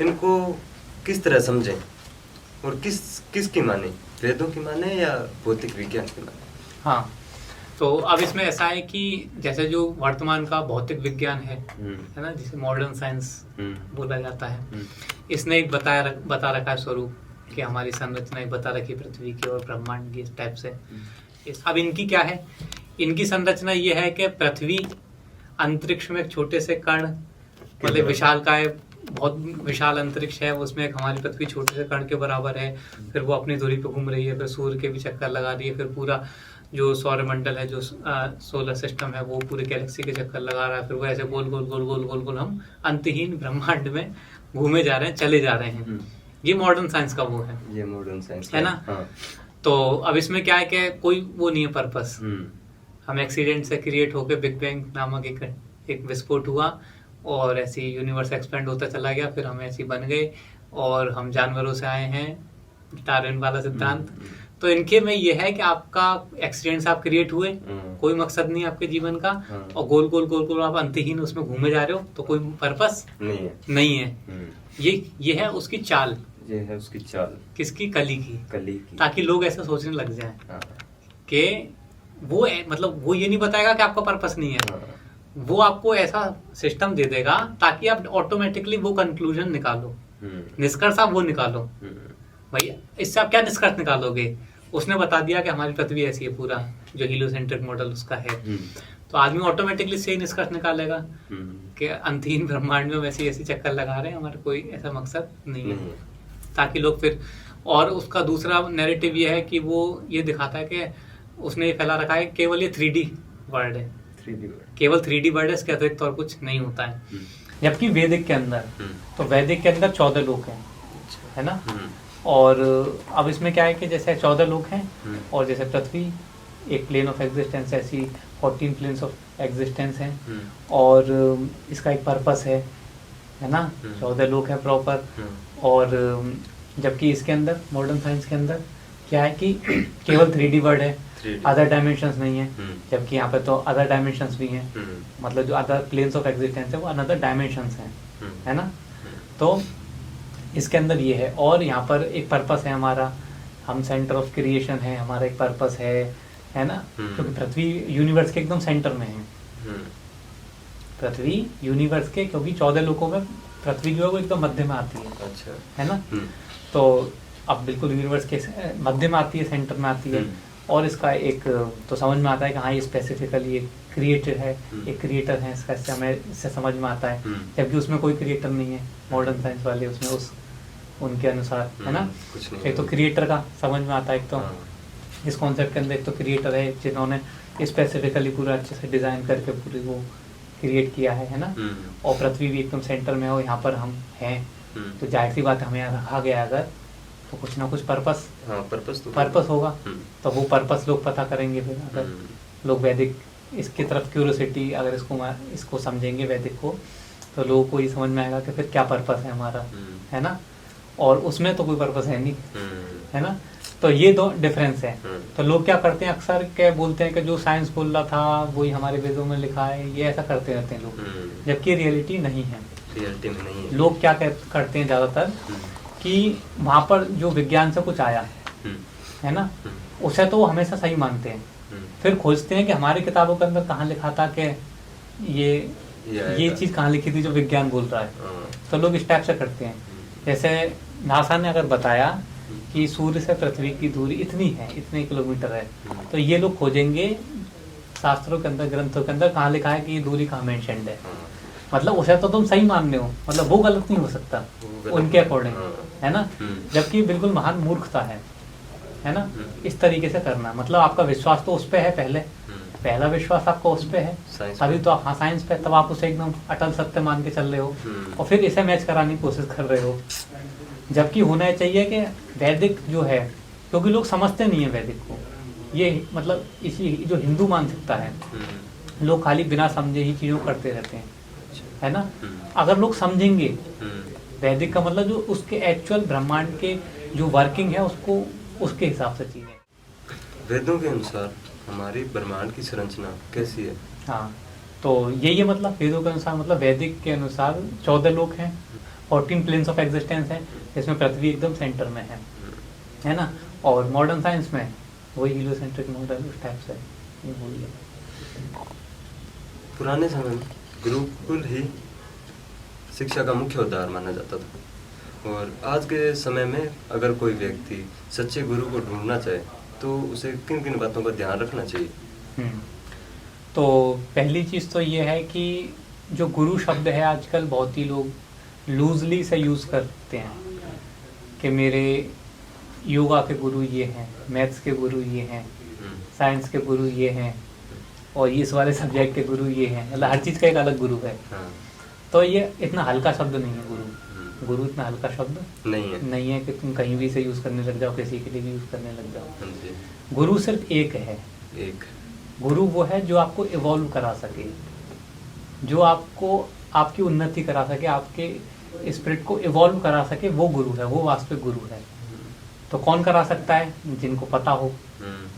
इनको किस तरह समझें और किसकी माने, वेदों की माने या भौतिक विज्ञान की माने? हाँ, तो अब इसमें ऐसा है कि जैसे जो वर्तमान का भौतिक विज्ञान है ना, जिसे मॉडर्न साइंस बोला जाता है, इसने एक बता रखा है स्वरूप कि हमारी संरचना एक बता रखी पृथ्वी की और ब्रह्मांड की, इस टाइप से। अब इनकी क्या है, इनकी संरचना ये है कि पृथ्वी अंतरिक्ष में एक छोटे से कण, मतलब विशाल का है, बहुत विशाल अंतरिक्ष है, उसमें एक हमारी पृथ्वी छोटे से कण के बराबर है, फिर वो अपनी धुरी पे घूम रही है, फिर सूर्य के भी चक्कर लगा रही है, फिर पूरा जो सौरमंडल है, जो सोलर सिस्टम है, वो पूरे गैलेक्सी के चक्कर लगा रहा है, फिर वो ऐसे गोल गोल गोल गोल गोल गोल हम अंतहीन ब्रह्मांड में घूमे जा रहे हैं, चले जा रहे हैं। ये मॉडर्न साइंस का वो है, ये मॉडर्न साइंस है ना। हाँ। तो अब इसमें क्या है कि कोई वो नहीं है पर्पस, हम एक्सीडेंट से क्रिएट होकर बिग बैंग नामक एक विस्फोट हुआ और ऐसी यूनिवर्स एक्सपेंड होता चला गया, फिर हम ऐसे बन गए और हम जानवरों से आए हैं, डार्विन वाला सिद्धांत। तो इनके में ये है कि आपका एक्सीडेंट से आप क्रिएट हुए, कोई मकसद नहीं आपके जीवन का, और गोल गोल गोल गोल आप अंतहीन उसमें घूमे जा रहे हो, तो कोई पर्पस नहीं है। ये है उसकी चाल, ये है उसकी चाल, किसकी, कली की, ताकि लोग ऐसा सोचने लग जाएं कि वो मतलब वो ये नहीं बताएगा कि आपका पर्पस नहीं है, वो आपको ऐसा सिस्टम दे देगा ताकि आप ऑटोमेटिकली वो कंक्लूजन निकालो, निष्कर्ष आप वो निकालो। भाई इससे आप क्या निष्कर्ष निकालोगे, उसने बता दिया कि हमारी पृथ्वी ऐसी है, पूरा जो हीलियोसेंट्रिक मॉडल उसका है, तो आदमी ऑटोमेटिकली से ही निष्कर्ष निकालेगा कि अंतहीन ब्रह्मांड में वैसे ऐसी चक्कर लगा रहे हैं, हमारा कोई ऐसा मकसद नहीं है, ताकि लोग फिर। और उसका दूसरा नैरेटिव ये है कि वो ये दिखाता है कि उसने ये फैला रखा है केवल ये 3D वर्ल्ड है, केवल 3D वर्ल्ड है, इसके अतिरिक्त और कुछ नहीं होता है। जबकि वैदिक के अंदर, तो वैदिक के अंदर 14 लोक हैं, है ना। और अब इसमें क्या है कि जैसे 14 लोक हैं, और जैसे पृथ्वी एक प्लेन ऑफ एग्जिस्टेंस, ऐसी 14 प्लेन्स ऑफ एग्जिस्टेंस हैं, और इसका एक पर्पस है ना, 14 लोक है प्रॉपर। और जबकि इसके अंदर मॉडर्न साइंस के अंदर क्या है कि केवल 3D वर्ल्ड है, अदर डायमेंशंस नहीं है, जबकि यहाँ पे तो अदर डायमेंशंस भी हैं, मतलब जो अदर प्लेन्स ऑफ एग्जिस्टेंस है वो अनदर डायमेंशंस हैं, है ना। तो इसके अंदर ये है, और यहाँ पर एक पर्पस है हमारा, हम सेंटर ऑफ क्रिएशन है, हमारा एक पर्पस है ना, क्योंकि पृथ्वी यूनिवर्स के एकदम सेंटर में है, पृथ्वी यूनिवर्स के, क्योंकि 14 लोकों में पृथ्वी जो है वो एकदम मध्य में आती है, अच्छा। है ना। तो अब बिल्कुल यूनिवर्स के मध्य में आती है, सेंटर में आती है, और इसका एक तो समझ में आता है कि हाँ ये स्पेसिफिकली एक क्रिएटर है, एक क्रिएटर है, इसका इससे हमें इससे समझ में आता है, जबकि उसमें कोई क्रिएटर नहीं है। मॉडर्न साइंस वाले उसमें उस उनके अनुसार, है ना, एक तो क्रिएटर का समझ में आता है, एक तो इस कॉन्सेप्ट के अंदर एक तो क्रिएटर है जिन्होंने स्पेसिफिकली पूरा अच्छे से डिजाइन करके पूरी वो क्रिएट किया है ना। और पृथ्वी भी एकदम सेंटर में हो, यहाँ पर हम हैं, तो जाहिर सी बात है हमें यहाँ रखा गया अगर तो कुछ ना कुछ पर्पस होगा। तो वो पर्पस लोग पता करेंगे फिर, अगर लोग वैदिक इसकी तरफ क्यूरियोसिटी अगर इसको समझेंगे वैदिक को, तो लोगों को ये समझ में आएगा कि फिर क्या पर्पस है हमारा, है ना। और उसमें तो कोई पर्पस है नहीं, है ना। तो ये दो डिफरेंस है। तो लोग क्या करते हैं, अक्सर क्या बोलते हैं कि जो साइंस बोल रहा था वही हमारे वेदों में लिखा है, ये ऐसा करते रहते हैं लोग, जबकि रियलिटी नहीं है। रियलिटी में नहीं है। लोग क्या करते हैं ज्यादातर कि वहां पर जो विज्ञान से कुछ आया है ना, उसे तो वो हमेशा सही मानते हैं, फिर खोजते हैं कि हमारी किताबों के अंदर कहाँ लिखा था कि ये चीज कहाँ लिखी थी जो विज्ञान बोल रहा है। तो लोग इस टाइप से करते हैं। जैसे नासा ने अगर बताया कि सूर्य से पृथ्वी की दूरी इतनी है, इतने किलोमीटर है, तो ये लोग खोजेंगे शास्त्रों के अंदर, ग्रंथों के अंदर कहाँ लिखा है कि ये दूरी कहाँ मेंशन्ड है। मतलब उसे तो तुम सही मान रहे हो, मतलब वो गलत नहीं हो सकता उनके अकॉर्डिंग, है ना। जबकि बिल्कुल महान मूर्खता है ना इस तरीके से करना। मतलब आपका विश्वास तो उस पे है, पहला विश्वास आपका उस पे है, तभी तो आप साइंस पे, तब आप उसे एकदम अटल सत्य मान के चल रहे हो, और फिर इसे मैच कराने की कोशिश कर रहे हो। जबकि होना चाहिए कि वैदिक जो है, क्योंकि लोग समझते नहीं है वैदिक को, ये मतलब इसी जो हिंदू मानसिकता है, लोग खाली बिना समझे ही चीजों करते रहते हैं, है ना। अगर लोग समझेंगे वैदिक का मतलब जो उसके एक्चुअल ब्रह्मांड के जो वर्किंग है उसको, उसके हिसाब से चीजें। वेदों के अनुसार हमारी ब्रह्मांड की संरचना कैसी है? हाँ, तो यही मतलब वेदों के अनुसार, मतलब वैदिक के अनुसार 14 लोक हैं, 14 प्लेन्स ऑफ एग्जिस्टेंस है, जिसमें पृथ्वी एकदम सेंटर में है ना। और मॉडर्न साइंस में वही हीलियोसेंट्रिक मॉडल उस टाइप से ये बोलिए। पुराने समय में गुरुकुल ही शिक्षा का मुख्य उद्धार माना जाता था, और आज के समय में अगर कोई व्यक्ति सच्चे गुरु को ढूंढना चाहे तो उसे किन किन बातों का ध्यान रखना चाहिए? तो पहली चीज़ तो ये है कि जो गुरु शब्द है आजकल बहुत ही लोग लूजली से यूज़ करते हैं कि मेरे योगा के गुरु ये हैं, मैथ्स के गुरु ये हैं, साइंस के गुरु ये हैं, और इस वाले सब्जेक्ट के गुरु ये हैं। मतलब हर चीज़ का एक अलग गुरु है। तो ये इतना हल्का शब्द नहीं है गुरु इतना हल्का शब्द नहीं है कि तुम कहीं भी से यूज़ करने लग जाओ, किसी के लिए भी यूज़ करने लग जाओ। गुरु सिर्फ एक है। गुरु वो है जो आपको इवॉल्व करा सके, जो आपको आपकी उन्नति करा सके, आपके स्पिरिट को इवॉल्व करा सके, वो गुरु है, वो वास्तविक गुरु है। तो कौन करा सकता है? जिनको पता हो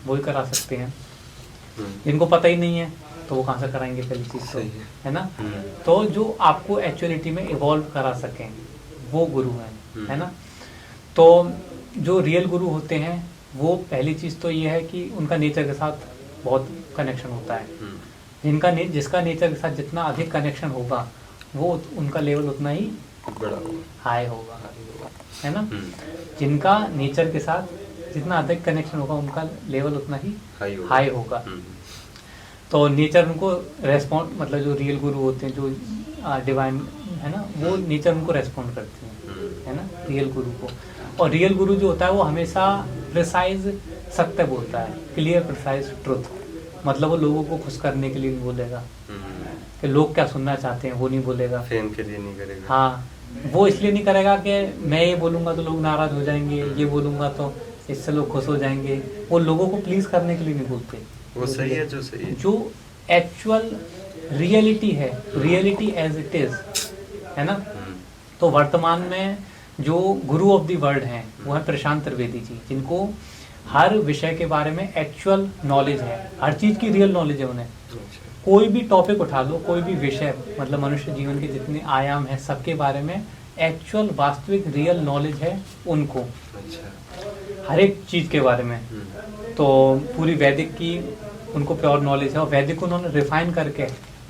वो ही करा सकते हैं। जिनको पता ही नहीं है तो वो कहाँ से कराएंगे, पहली चीज़ तो, है ना। तो जो आपको एक्चुअलिटी में इवॉल्व करा सकें वो गुरु है ना। तो जो रियल गुरु होते हैं वो पहली चीज़ तो ये है कि उनका नेचर के साथ बहुत कनेक्शन होता है। जिसका नेचर के साथ जितना अधिक कनेक्शन होगा वो उनका लेवल उतना ही बड़ा हाई होगा, है ना। जिनका नेचर के साथ जितना अधिक कनेक्शन होगा उनका लेवल उतना ही हाई होगा। तो नेचर उनको रेस्पॉन्ड, मतलब जो रियल गुरु होते हैं, जो डिवाइन है ना, वो नेचर उनको रेस्पॉन्ड करते हैं, है ना, रियल गुरु को। और रियल गुरु जो होता है वो हमेशा प्रिसाइज सत्य बोलता है, क्लियर प्रिसाइज ट्रुथ। मतलब वो लोगों को खुश करने के लिए नहीं बोलेगा कि लोग क्या सुनना चाहते हैं, वो नहीं बोलेगा। फेम के लिए नहीं करेगा। हाँ, वो इसलिए नहीं करेगा कि मैं ये बोलूँगा तो लोग नाराज हो जाएंगे, ये बोलूँगा तो इससे लोग खुश हो जाएंगे। वो लोगों को प्लीज करने के लिए नहीं बोलते। वो सही है जो सही है, जो एक्चुअल रियलिटी है, रियलिटी एज इट इज, है ना। तो वर्तमान में जो गुरु ऑफ द वर्ल्ड हैं वो है प्रशांत त्रिवेदी जी, जिनको हर विषय के बारे में एक्चुअल नॉलेज है, हर चीज़ की रियल नॉलेज है उन्हें। कोई भी टॉपिक उठा लो, कोई भी विषय, मतलब मनुष्य जीवन के जितने आयाम हैं सबके बारे में एक्चुअल वास्तविक रियल नॉलेज है उनको, हर एक चीज़ के बारे में। तो पूरी वैदिक की उनको प्योर नॉलेज है, और वैदिक उन्होंने रिफाइन करके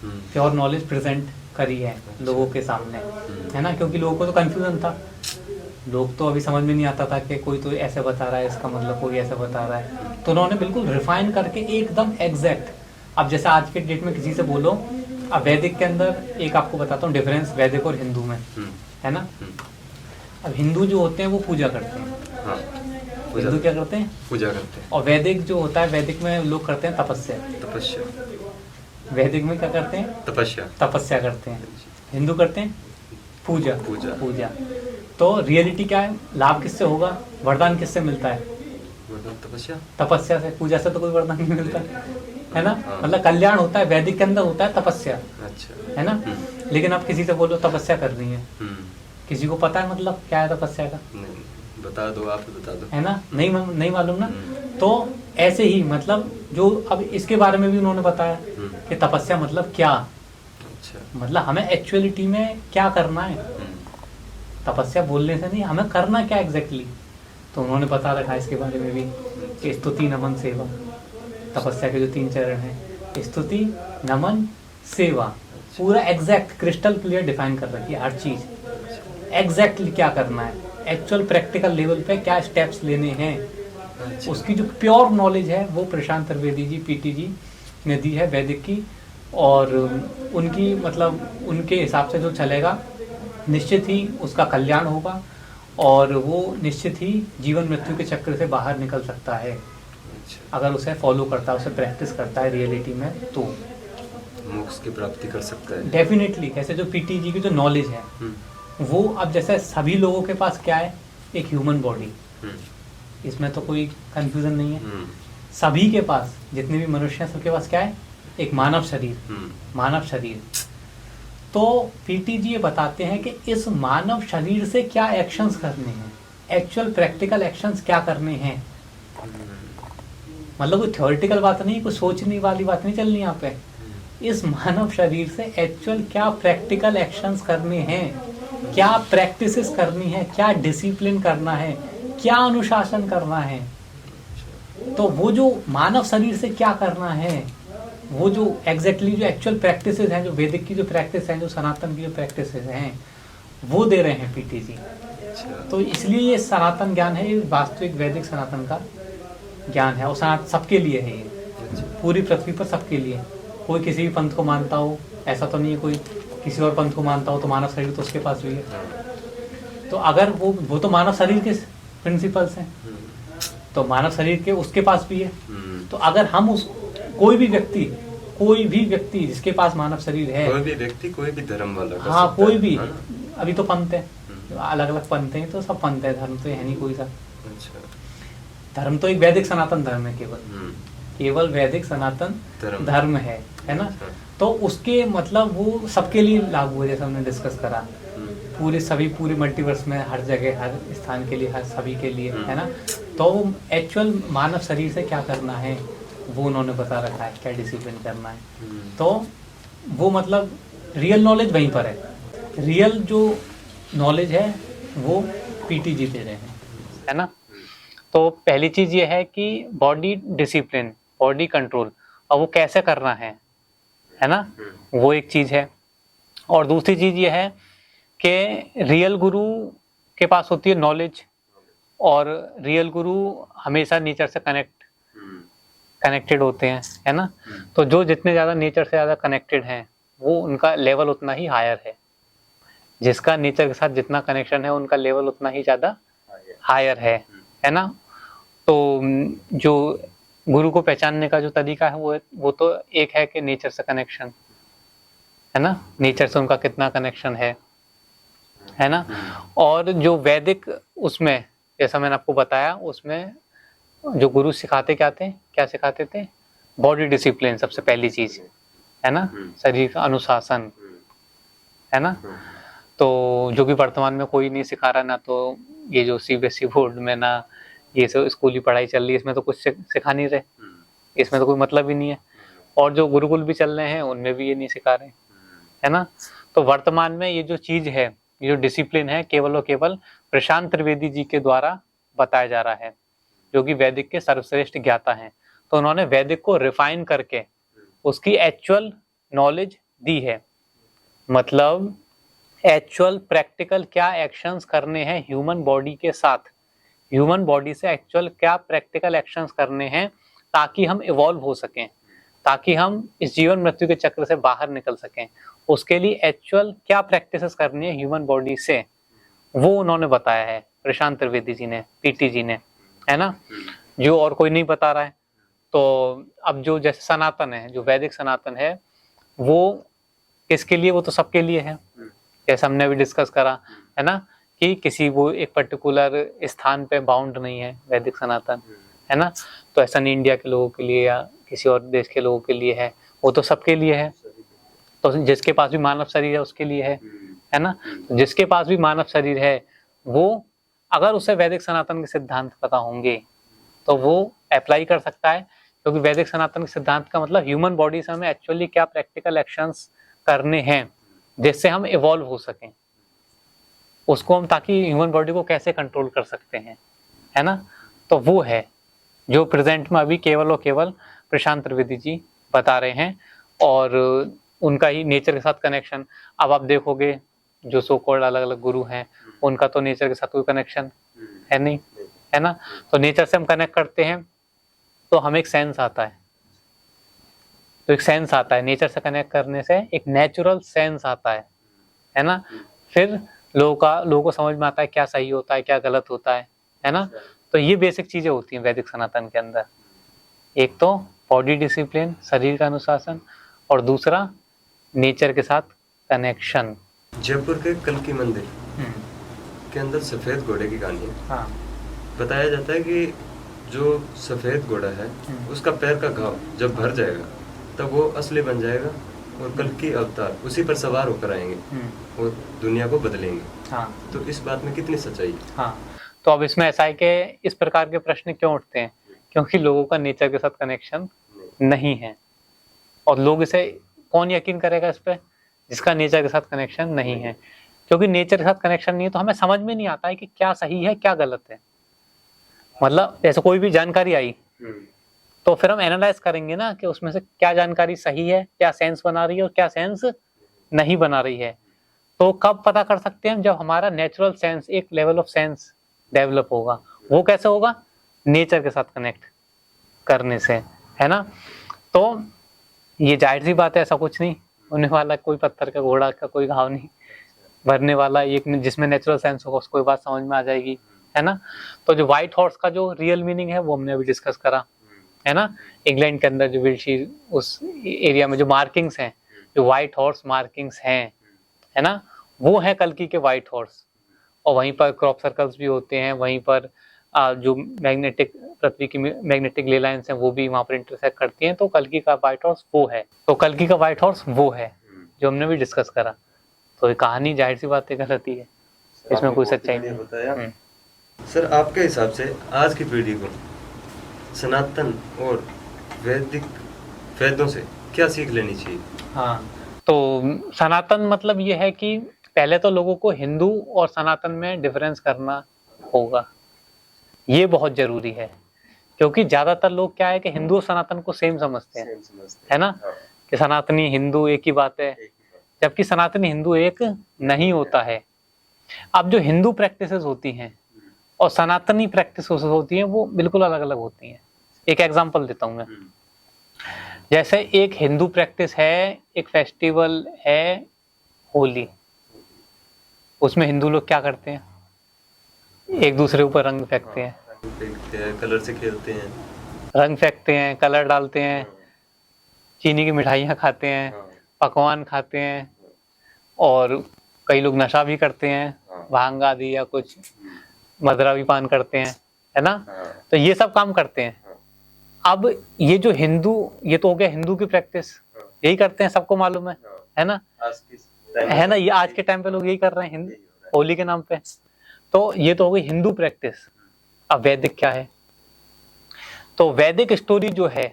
प्योर नॉलेज प्रेजेंट करी है लोगों के सामने, है ना, क्योंकि लोगों को तो कंफ्यूजन था, लोग तो अभी समझ में नहीं आता था कि कोई तो ऐसे बता रहा है, इसका मतलब कोई ऐसे बता रहा है, तो उन्होंने बिल्कुल रिफाइन करके एकदम एग्जैक्ट। अब जैसे आज के डेट में किसी से बोलो, अब वैदिक के अंदर एक आपको बताता हूँ डिफरेंस वैदिक और हिंदू में, है ना। अब हिंदू जो होते हैं वो पूजा करते हैं, हाँ, हिंदू क्या करते हैं, पूजा करते हैं। और वैदिक जो होता है, वैदिक में लोग करते हैं तपस्या। तपस्या। वैदिक में क्या करते हैं, तपस्या। तपस्या करते हैं। हिंदू करते हैं पूजा। पूजा। पूजा। तो रियलिटी क्या है, लाभ किससे होगा, वरदान किससे मिलता है, मतलब तपस्या। तपस्या से। पूजा से तो कोई वरदान नहीं मिलता, है ना। हाँ। मतलब कल्याण होता है, वैदिक के अंदर होता है तपस्या, अच्छा। है ना। लेकिन आप किसी से बोलो तपस्या कर रही है, हम्म। किसी को पता है मतलब क्या है तपस्या का, नहीं, बता दो, आप बता दो। है ना, नहीं मालूम ना। तो ऐसे ही मतलब जो अब इसके बारे में भी उन्होंने बताया कि तपस्या मतलब क्या, अच्छा। मतलब हमें एक्चुअलिटी में क्या करना है, तपस्या बोलने से नहीं, हमें करना क्या एग्जैक्टली। तो उन्होंने बता रखा है इसके बारे में भी कि स्तुति नमन सेवा, तपस्या के जो 3 चरण हैं, स्तुति नमन सेवा, पूरा एग्जैक्ट क्रिस्टल क्लियर डिफाइन कर रखी है हर चीज, एग्जैक्टली क्या करना है, एक्चुअल प्रैक्टिकल लेवल पे क्या स्टेप्स लेने हैं। अच्छा। उसकी जो प्योर नॉलेज है वो प्रशांत त्रिवेदी जी, पीटी जी ने दी है वैदिक की, और उनकी मतलब उनके हिसाब से जो चलेगा निश्चित ही उसका कल्याण होगा, और वो निश्चित ही जीवन मृत्यु के चक्र से बाहर निकल सकता है अच्छा। अगर उसे फॉलो करता है, उसे प्रैक्टिस करता है रियलिटी में, तो मोक्ष की प्राप्ति कर सकता है। डेफिनेटली। कैसे जो पीटी जी की जो नॉलेज है वो, अब जैसे सभी लोगों के पास क्या है, एक ह्यूमन बॉडी, इसमें तो कोई कंफ्यूजन नहीं है। सभी के पास जितने भी मनुष्य हैं सबके पास क्या है, एक मानव शरीर, मानव शरीर। तो पीटी जी ये बताते हैं कि इस मानव शरीर से क्या एक्शंस करने हैं, एक्चुअल प्रैक्टिकल एक्शंस क्या करने हैं। मतलब कोई थ्योरेटिकल बात नहीं, कोई सोचने वाली बात नहीं चलनी यहाँ पे। इस मानव शरीर से एक्चुअल क्या प्रैक्टिकल एक्शंस करने हैं, क्या प्रैक्टिसेस करनी है, क्या डिसिप्लिन करना है, क्या अनुशासन करना है। तो वो जो मानव शरीर से क्या करना है, वो जो एग्जैक्टली जो एक्चुअल प्रैक्टिसेस हैं, जो वैदिक की जो प्रैक्टिस हैं, जो सनातन की जो प्रैक्टिसेस हैं, वो दे रहे हैं पीटी जी। तो इसलिए ये सनातन ज्ञान है, ये वास्तविक वैदिक सनातन का ज्ञान है, और सनातन सबके लिए है, ये पूरी पृथ्वी पर सबके लिए। कोई किसी भी पंथ को मानता हो, ऐसा तो नहीं है कोई किसी और पंथ को मानता हो तो मानव शरीर तो उसके पास भी है। तो अगर वो तो मानव शरीर के प्रिंसिपल्स हैं, तो मानव शरीर के उसके पास भी है। तो अगर हम उस कोई भी व्यक्ति जिसके पास मानव शरीर है, कोई भी व्यक्ति कोई भी धर्म वाला कर हाँ सकता कोई है, भी, है ना? अभी तो पंथ है, अलग अलग पंथ हैं, तो सब पंथ है, धर्म तो है नहीं कोई सा। अच्छा। धर्म तो एक वैदिक सनातन धर्म है, केवल वैदिक सनातन धर्म है ना। तो उसके मतलब वो सबके लिए लागू है, जैसे हमने डिस्कस करा, पूरी मल्टीवर्स में हर जगह, हर स्थान के लिए, हर सभी के लिए, है ना। तो एक्चुअल मानव शरीर से क्या करना है वो उन्होंने बता रखा है, क्या डिसिप्लिन करना है। तो वो मतलब रियल नॉलेज वहीं पर है, रियल जो नॉलेज है वो पीटी जी दे रहे हैं, है ना। तो पहली चीज ये है कि बॉडी डिसिप्लिन, बॉडी कंट्रोल, और वो कैसे करना है ना, वो एक चीज है। और दूसरी चीज ये है कि रियल गुरु के पास होती है नॉलेज, और रियल गुरु हमेशा नेचर से कनेक्टेड होते हैं, है ना। तो जो जितने ज़्यादा नेचर से ज़्यादा कनेक्टेड हैं वो उनका लेवल उतना ही हायर है, जिसका नेचर के साथ जितना कनेक्शन है उनका लेवल उतना ही ज़्यादा हायर है ना। तो जो गुरु को पहचानने का जो तरीका है वो तो एक है कि नेचर से कनेक्शन, है ना, नेचर से उनका कितना कनेक्शन है ना। और जो वैदिक उसमें, जैसा मैंने आपको बताया, उसमें जो गुरु क्या सिखाते थे, बॉडी डिसिप्लिन सबसे पहली चीज, है ना, शरीर का अनुशासन, है ना। तो जो कि वर्तमान में कोई नहीं सिखा रहा, ना तो ये जो सीबीएसई बोर्ड में, ना ये सब स्कूली पढ़ाई चल रही है, इसमें तो कुछ सिखा नहीं रहे, इसमें तो कोई मतलब ही नहीं है। और जो गुरुकुल भी चल रहे हैं उनमें भी ये नहीं सिखा रहे, है ना। तो वर्तमान में ये जो चीज है, ये जो डिसिप्लिन है, केवल और केवल प्रशांत त्रिवेदी जी के द्वारा बताया जा रहा है, जो कि वैदिक के सर्वश्रेष्ठ ज्ञाता हैं। तो उन्होंने वैदिक को रिफाइन करके उसकी एक्चुअल नॉलेज दी है, मतलब एक्चुअल प्रैक्टिकल क्या एक्शंस करने हैं ह्यूमन बॉडी के साथ, ह्यूमन बॉडी से एक्चुअल क्या प्रैक्टिकल एक्शंस करने हैं ताकि हम इवॉल्व हो सकें, ताकि हम इस जीवन मृत्यु के चक्र से बाहर निकल सकें। उसके लिए एक्चुअल क्या प्रैक्टिसेस करनी है ह्यूमन बॉडी से, वो उन्होंने बताया है प्रशांत त्रिवेदी जी ने, पीटी जी ने, है ना, जो और कोई नहीं बता रहा है। तो अब जो जैसे सनातन है, जो वैदिक सनातन है, वो किसके लिए, वो तो सबके लिए है, जैसे हमने भी डिस्कस करा, है ना, कि किसी वो एक पर्टिकुलर स्थान पे बाउंड नहीं है वैदिक सनातन, है ना। तो ऐसा नहीं इंडिया के लोगों के लिए या किसी और देश के लोगों के लिए है, वो तो सबके लिए है। तो जिसके पास भी मानव शरीर है उसके लिए है ना। तो जिसके पास भी मानव शरीर है वो अगर उसे वैदिक सनातन के सिद्धांत पता होंगे तो वो अप्लाई कर सकता है, क्योंकि वैदिक सनातन के सिद्धांत का मतलब ह्यूमन बॉडी से हमें एक्चुअली क्या प्रैक्टिकल एक्शंस करने हैं जिससे हम इवॉल्व हो सकें, उसको हम ताकि ह्यूमन बॉडी को कैसे कंट्रोल कर सकते हैं, है ना। तो वो है जो प्रेजेंट में अभी केवल और केवल प्रशांत त्रिवेदी जी बता रहे हैं, और उनका ही नेचर के साथ कनेक्शन। अब आप देखोगे जो सो कॉल्ड अलग अलग गुरु हैं, उनका तो नेचर के साथ कोई कनेक्शन है नहीं, है ना। तो नेचर से हम कनेक्ट करते हैं तो हमें एक सेंस आता है, तो एक सेंस आता है नेचर से कनेक्ट करने से, एक नेचुरल सेंस आता है ना। फिर लोगों को समझ में आता है क्या सही होता है क्या गलत होता है ना। तो ये बेसिक चीजें होती हैं वैदिक सनातन के अंदर, एक तो बॉडी डिसिप्लिन, शरीर का अनुशासन, और दूसरा नेचर के साथ कनेक्शन। जयपुर के कल्की मंदिर के अंदर सफेद घोड़े की कहानी है। हाँ, बताया जाता है कि जो सफेद घोड़ा है उसका पैर का घाव जब भर जाएगा तब वो असली बन जाएगा और कल्कि अवतार उसी पर सवार होकर आएंगे और दुनिया को बदलेंगे। हाँ, तो इस बात में कितनी सच्चाई है? हाँ। तो अब इसमें ऐसा है कि इस प्रकार के प्रश्न क्यों उठते हैं, क्योंकि लोगों का नेचर के साथ कनेक्शन नहीं है, और लोग इसे कौन यकीन करेगा इस पे, जिसका नेचर के साथ कनेक्शन नहीं है। क्योंकि नेचर के साथ कनेक्शन नहीं है तो हमें समझ में नहीं आता है कि क्या सही है क्या गलत है। मतलब जैसे कोई भी जानकारी आई तो फिर हम एनालाइज करेंगे ना कि उसमें से क्या जानकारी सही है, क्या सेंस बना रही है और क्या सेंस नहीं बना रही है। तो कब पता कर सकते हैं, जब हमारा नेचुरल सेंस, एक लेवल ऑफ सेंस डेवलप होगा। वो कैसे होगा, नेचर के साथ कनेक्ट करने से, है ना। तो ये जाहिर सी बात है, ऐसा कुछ नहीं होने वाला, कोई पत्थर का घोड़ा का कोई घाव नहीं भरने वाला, एक जिसमें नेचुरल सेंस होगा उसको बात समझ में आ जाएगी, है ना। तो जो व्हाइट हॉर्स का जो रियल मीनिंग है वो हमने अभी डिस्कस करा, है ना। इंग्लैंड के अंदर जो विल्शीर उस एरिया में जो मार्किंग्स हैं, जो व्हाइट हॉर्स मार्किंग्स हैं, है ना, वो है कल्कि के व्हाइट हॉर्स। और वहीं पर क्रॉप सर्कल्स भी होते हैं, वहीं पर जो मैग्नेटिक, पृथ्वी की मैग्नेटिक ले लाइन्स हैं वो भी वहां पर इंटरसेक्ट करती हैं। तो कल्कि का व्हाइट हॉर्स वो है, तो कल्कि का व्हाइट हॉर्स वो है जो हमने भी डिस्कस करा। तो ये कहानी जाहिर सी बात है गलत ही है, इसमें कोई सच्चाई नहीं बताया। सर आपके हिसाब से आज की पीढ़ी को सनातन और वैदिक वेदों से क्या सीख लेनी चाहिए? हाँ, तो सनातन मतलब ये है कि पहले तो लोगों को हिंदू और सनातन में डिफरेंस करना होगा, ये बहुत जरूरी है। क्योंकि ज्यादातर लोग क्या है कि हिंदू और सनातन को सेम समझते हैं, है ना, कि सनातनी हिंदू एक ही बात है, जबकि सनातनी हिंदू एक नहीं होता है। अब जो हिंदू प्रैक्टिसेस होती हैं और सनातनी प्रैक्टिसेस होती हैं वो बिल्कुल अलग अलग होती हैं। एक एग्जांपल देता हूं मैं, जैसे एक हिंदू प्रैक्टिस है, एक फेस्टिवल है होली, उसमें हिंदू लोग क्या करते हैं, एक दूसरे ऊपर रंग फेंकते हैं, कलर से खेलते हैं, रंग फेंकते हैं, कलर डालते हैं, चीनी की मिठाइयाँ खाते हैं, पकवान खाते हैं, और कई लोग नशा भी करते हैं, भांग आदि या कुछ मदरा भी पान करते हैं, है ना। तो ये सब काम करते हैं। अब ये जो हिंदू, ये तो हो गया हिंदू की प्रैक्टिस, यही करते हैं, सबको मालूम है ना, है ना। ये आज के टाइम पे लोग यही कर रहे हैं होली के नाम पे। तो ये तो हो गई हिंदू प्रैक्टिस। अब वैदिक क्या है, तो वैदिक स्टोरी जो है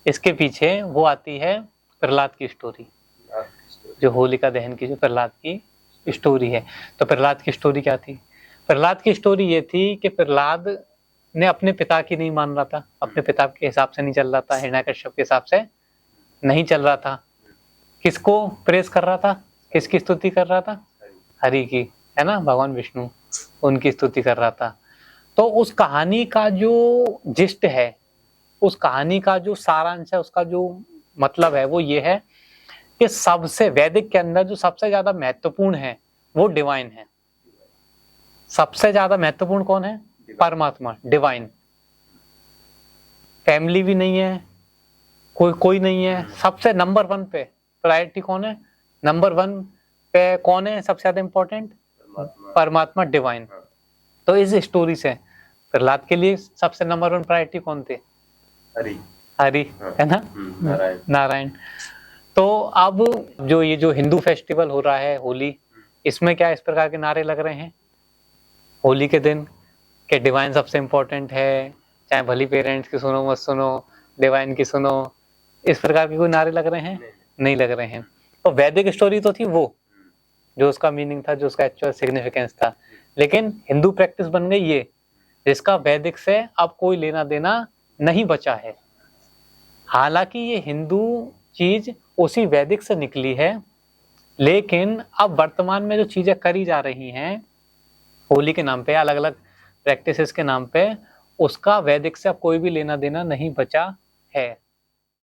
इसके पीछे वो आती है प्रहलाद की स्टोरी, जो होलिका दहन की जो प्रहलाद की स्टोरी है। तो प्रहलाद की स्टोरी क्या थी, प्रहलाद की स्टोरी ये थी कि प्रहलाद ने अपने पिता की नहीं मान रहा था, अपने पिता के हिसाब से नहीं चल रहा था, हिरण्याकश्यप के हिसाब से नहीं चल रहा था। किसको प्रेस कर रहा था, किसकी स्तुति कर रहा था? हरि की, है ना, भगवान विष्णु, उनकी स्तुति कर रहा था। तो उस कहानी का जो जिस्ट है, उस कहानी का जो सारांश है, उसका जो मतलब है वो ये है कि सबसे वैदिक के अंदर जो सबसे ज्यादा महत्वपूर्ण है वो डिवाइन है। सबसे ज्यादा महत्वपूर्ण कौन है? परमात्मा, डिवाइन। फैमिली भी नहीं है, कोई नहीं है, सबसे नंबर 1 पे प्रायोरिटी कौन है? नंबर 1 पे कौन है सबसे ज्यादा इंपॉर्टेंट? परमात्मा, डिवाइन। तो इस स्टोरी से प्रहलाद के लिए सबसे नंबर 1 प्रायोरिटी कौन थे? हरि, है ना, नारायण। तो अब जो हिंदू फेस्टिवल हो रहा है होली, इसमें क्या इस प्रकार के नारे लग रहे हैं होली के दिन कि डिवाइन सबसे इंपॉर्टेंट है, चाहे भली पेरेंट्स की सुनो मत सुनो, डिवाइन की सुनो, इस प्रकार के कोई नारे लग रहे हैं? नहीं लग रहे हैं। तो वैदिक स्टोरी तो थी वो, जो उसका मीनिंग था, जो उसका एक्चुअल सिग्निफिकेंस था। लेकिन हिंदू प्रैक्टिस बन गई ये, जिसका वैदिक से अब कोई लेना देना नहीं बचा है। हालांकि ये हिंदू चीज उसी वैदिक से निकली है, लेकिन अब वर्तमान में जो चीजें करी जा रही हैं होली के नाम पे, अलग अलग प्रैक्टिसेस के नाम पे, उसका वैदिक से अब कोई भी लेना देना नहीं बचा है।